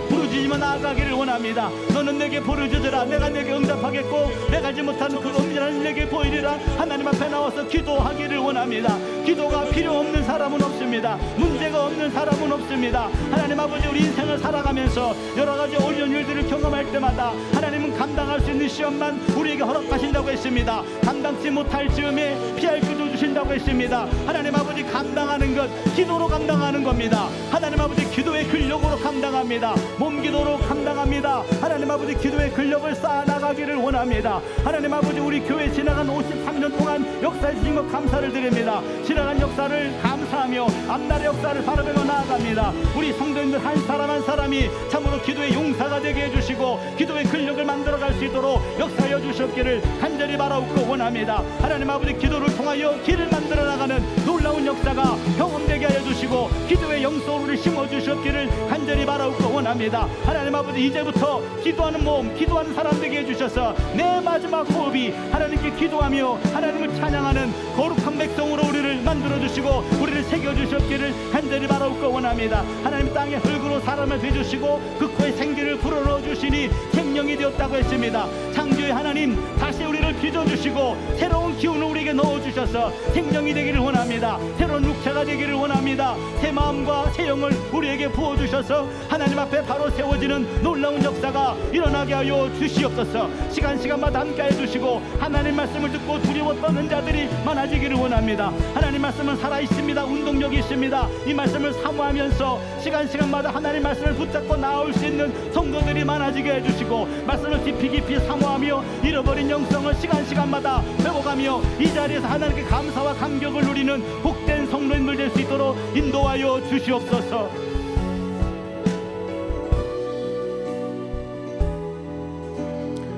부르짖으며 나아가기를 원합니다. 너는 내게 부르짖으라. 내가 내게 응답하겠고 내가 알지 못하는 그 엄밀한 내게 보이리라. 하나님 앞에 나와서 기도하기를 원합니다. 기도가 필요 없는 사람은 없습니다. 문제가 없는 사람은 없습니다. 하나님 아버지, 우리 인생을 살아가면서 여러 가지 어려운 일들을 경험할 때마다 하나님은 감당할 수 있는 시험만 우리에게 허락하신다고 했습니다. 감당치 못할 즈음에 피할 길도 주신다고 했습니다. 하나님 아버지, 감당하는 것 기도로 감당하는 겁니다. 하나님 아버지, 기도의 근력으로 감당합니다. 몸 기도로 감당합니다. 하나님 아버지, 기도의 근력을 쌓아나가기를 원합니다. 하나님 아버지, 우리 교회 지나간 53년 동안 역사해 주신 것 감사를 드립니다. 지나간 역사를 감사하며 앞날의 역사를 바라보며 나아갑니다. 우리 성도님들 한 사람 한 사람이 참으로 기도의 용사가 되게 해주시고 기도의 근력을 만들어갈 수 있도록 역사하여 주셨기를 간절히 바라옵고 원합니다. 하나님 아버지, 기도를 통하여 길을 만들어 나가는 놀라운 역사가 경험되게 하여 주시고 기도의 영성을 심어주셨기를 간절히 바라옵고 원합니다. 하나님 아버지, 이제부터 기도하는 몸, 기도하는 사람 되게 해주셔서 내 마지막 호흡이 하나님께 기도하며 하나님을 찬양하는 거룩한 백성으로 우리를 만들어주시고 우리를 새겨주셨기를 간절히 바라옵고 원합니다. 하나님, 땅에 흙으로 사람을 빚으시고 그 코에 생기를 불어넣어 주시니 생명이 되었다고 했습니다. 창조의 하나님, 다시 우리를 빚어주시고 새로운 기운을 우리에게 넣어주셔서 생명이 되기를 원합니다. 새로운 육체가 되기를 원합니다. 새 마음과 새 영을 우리에게 부어주셔서 하나님 앞에 바로 세워지는 놀라운 역사가 일어나게 하여 주시옵소서. 시간마다 함께 해주시고 하나님 말씀을 듣고 두려워 떠는 자들이 많아지기를 원합니다. 하나님 말씀은 살아있습니다. 운동력이 있습니다. 이 말씀을 사모하면서 시간마다 하나님 말씀을 붙잡고 나올 수 있는 성도들이 많아지게 해주시고 말씀을 깊이 사모하며 잃어버린 영성을 시간마다 회복하며 이 자리에서 하나님께 감사와 감격을 누리는 복된 성도님들 될 수 있도록 인도하여 주시옵소서.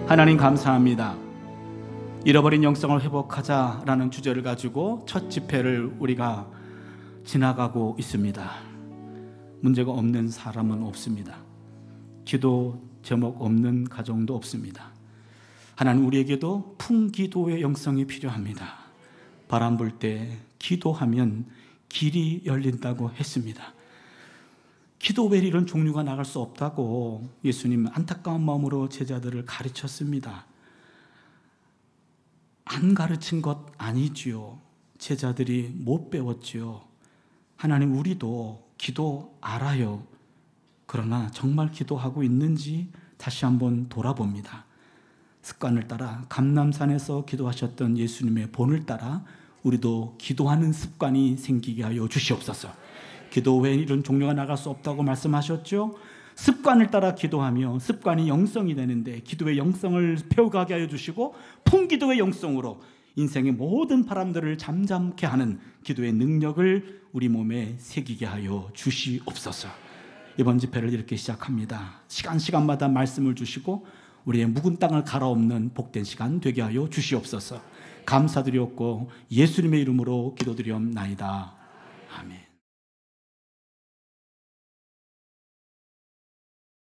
하나님 감사합니다. 잃어버린 영성을 회복하자라는 주제를 가지고 첫 집회를 우리가 지나가고 있습니다. 문제가 없는 사람은 없습니다. 기도 제목 없는 가정도 없습니다. 하나님, 우리에게도 풍기도의 영성이 필요합니다. 바람 불 때 기도하면 길이 열린다고 했습니다. 기도 외에 이런 종류가 나갈 수 없다고 예수님 안타까운 마음으로 제자들을 가르쳤습니다. 안 가르친 것 아니지요. 제자들이 못 배웠지요. 하나님, 우리도 기도 알아요. 그러나 정말 기도하고 있는지 다시 한번 돌아봅니다. 습관을 따라 감람산에서 기도하셨던 예수님의 본을 따라 우리도 기도하는 습관이 생기게 하여 주시옵소서. 기도 외에 이런 종류가 나갈 수 없다고 말씀하셨죠. 습관을 따라 기도하며 습관이 영성이 되는데 기도의 영성을 배워가게 하여 주시고 풍기도의 영성으로 인생의 모든 바람들을 잠잠케 하는 기도의 능력을 우리 몸에 새기게 하여 주시옵소서. 이번 집회를 이렇게 시작합니다. 시간마다 말씀을 주시고 우리의 묵은 땅을 갈아엎는 복된 시간 되게 하여 주시옵소서. 감사드리옵고 예수님의 이름으로 기도드리옵나이다. 아멘.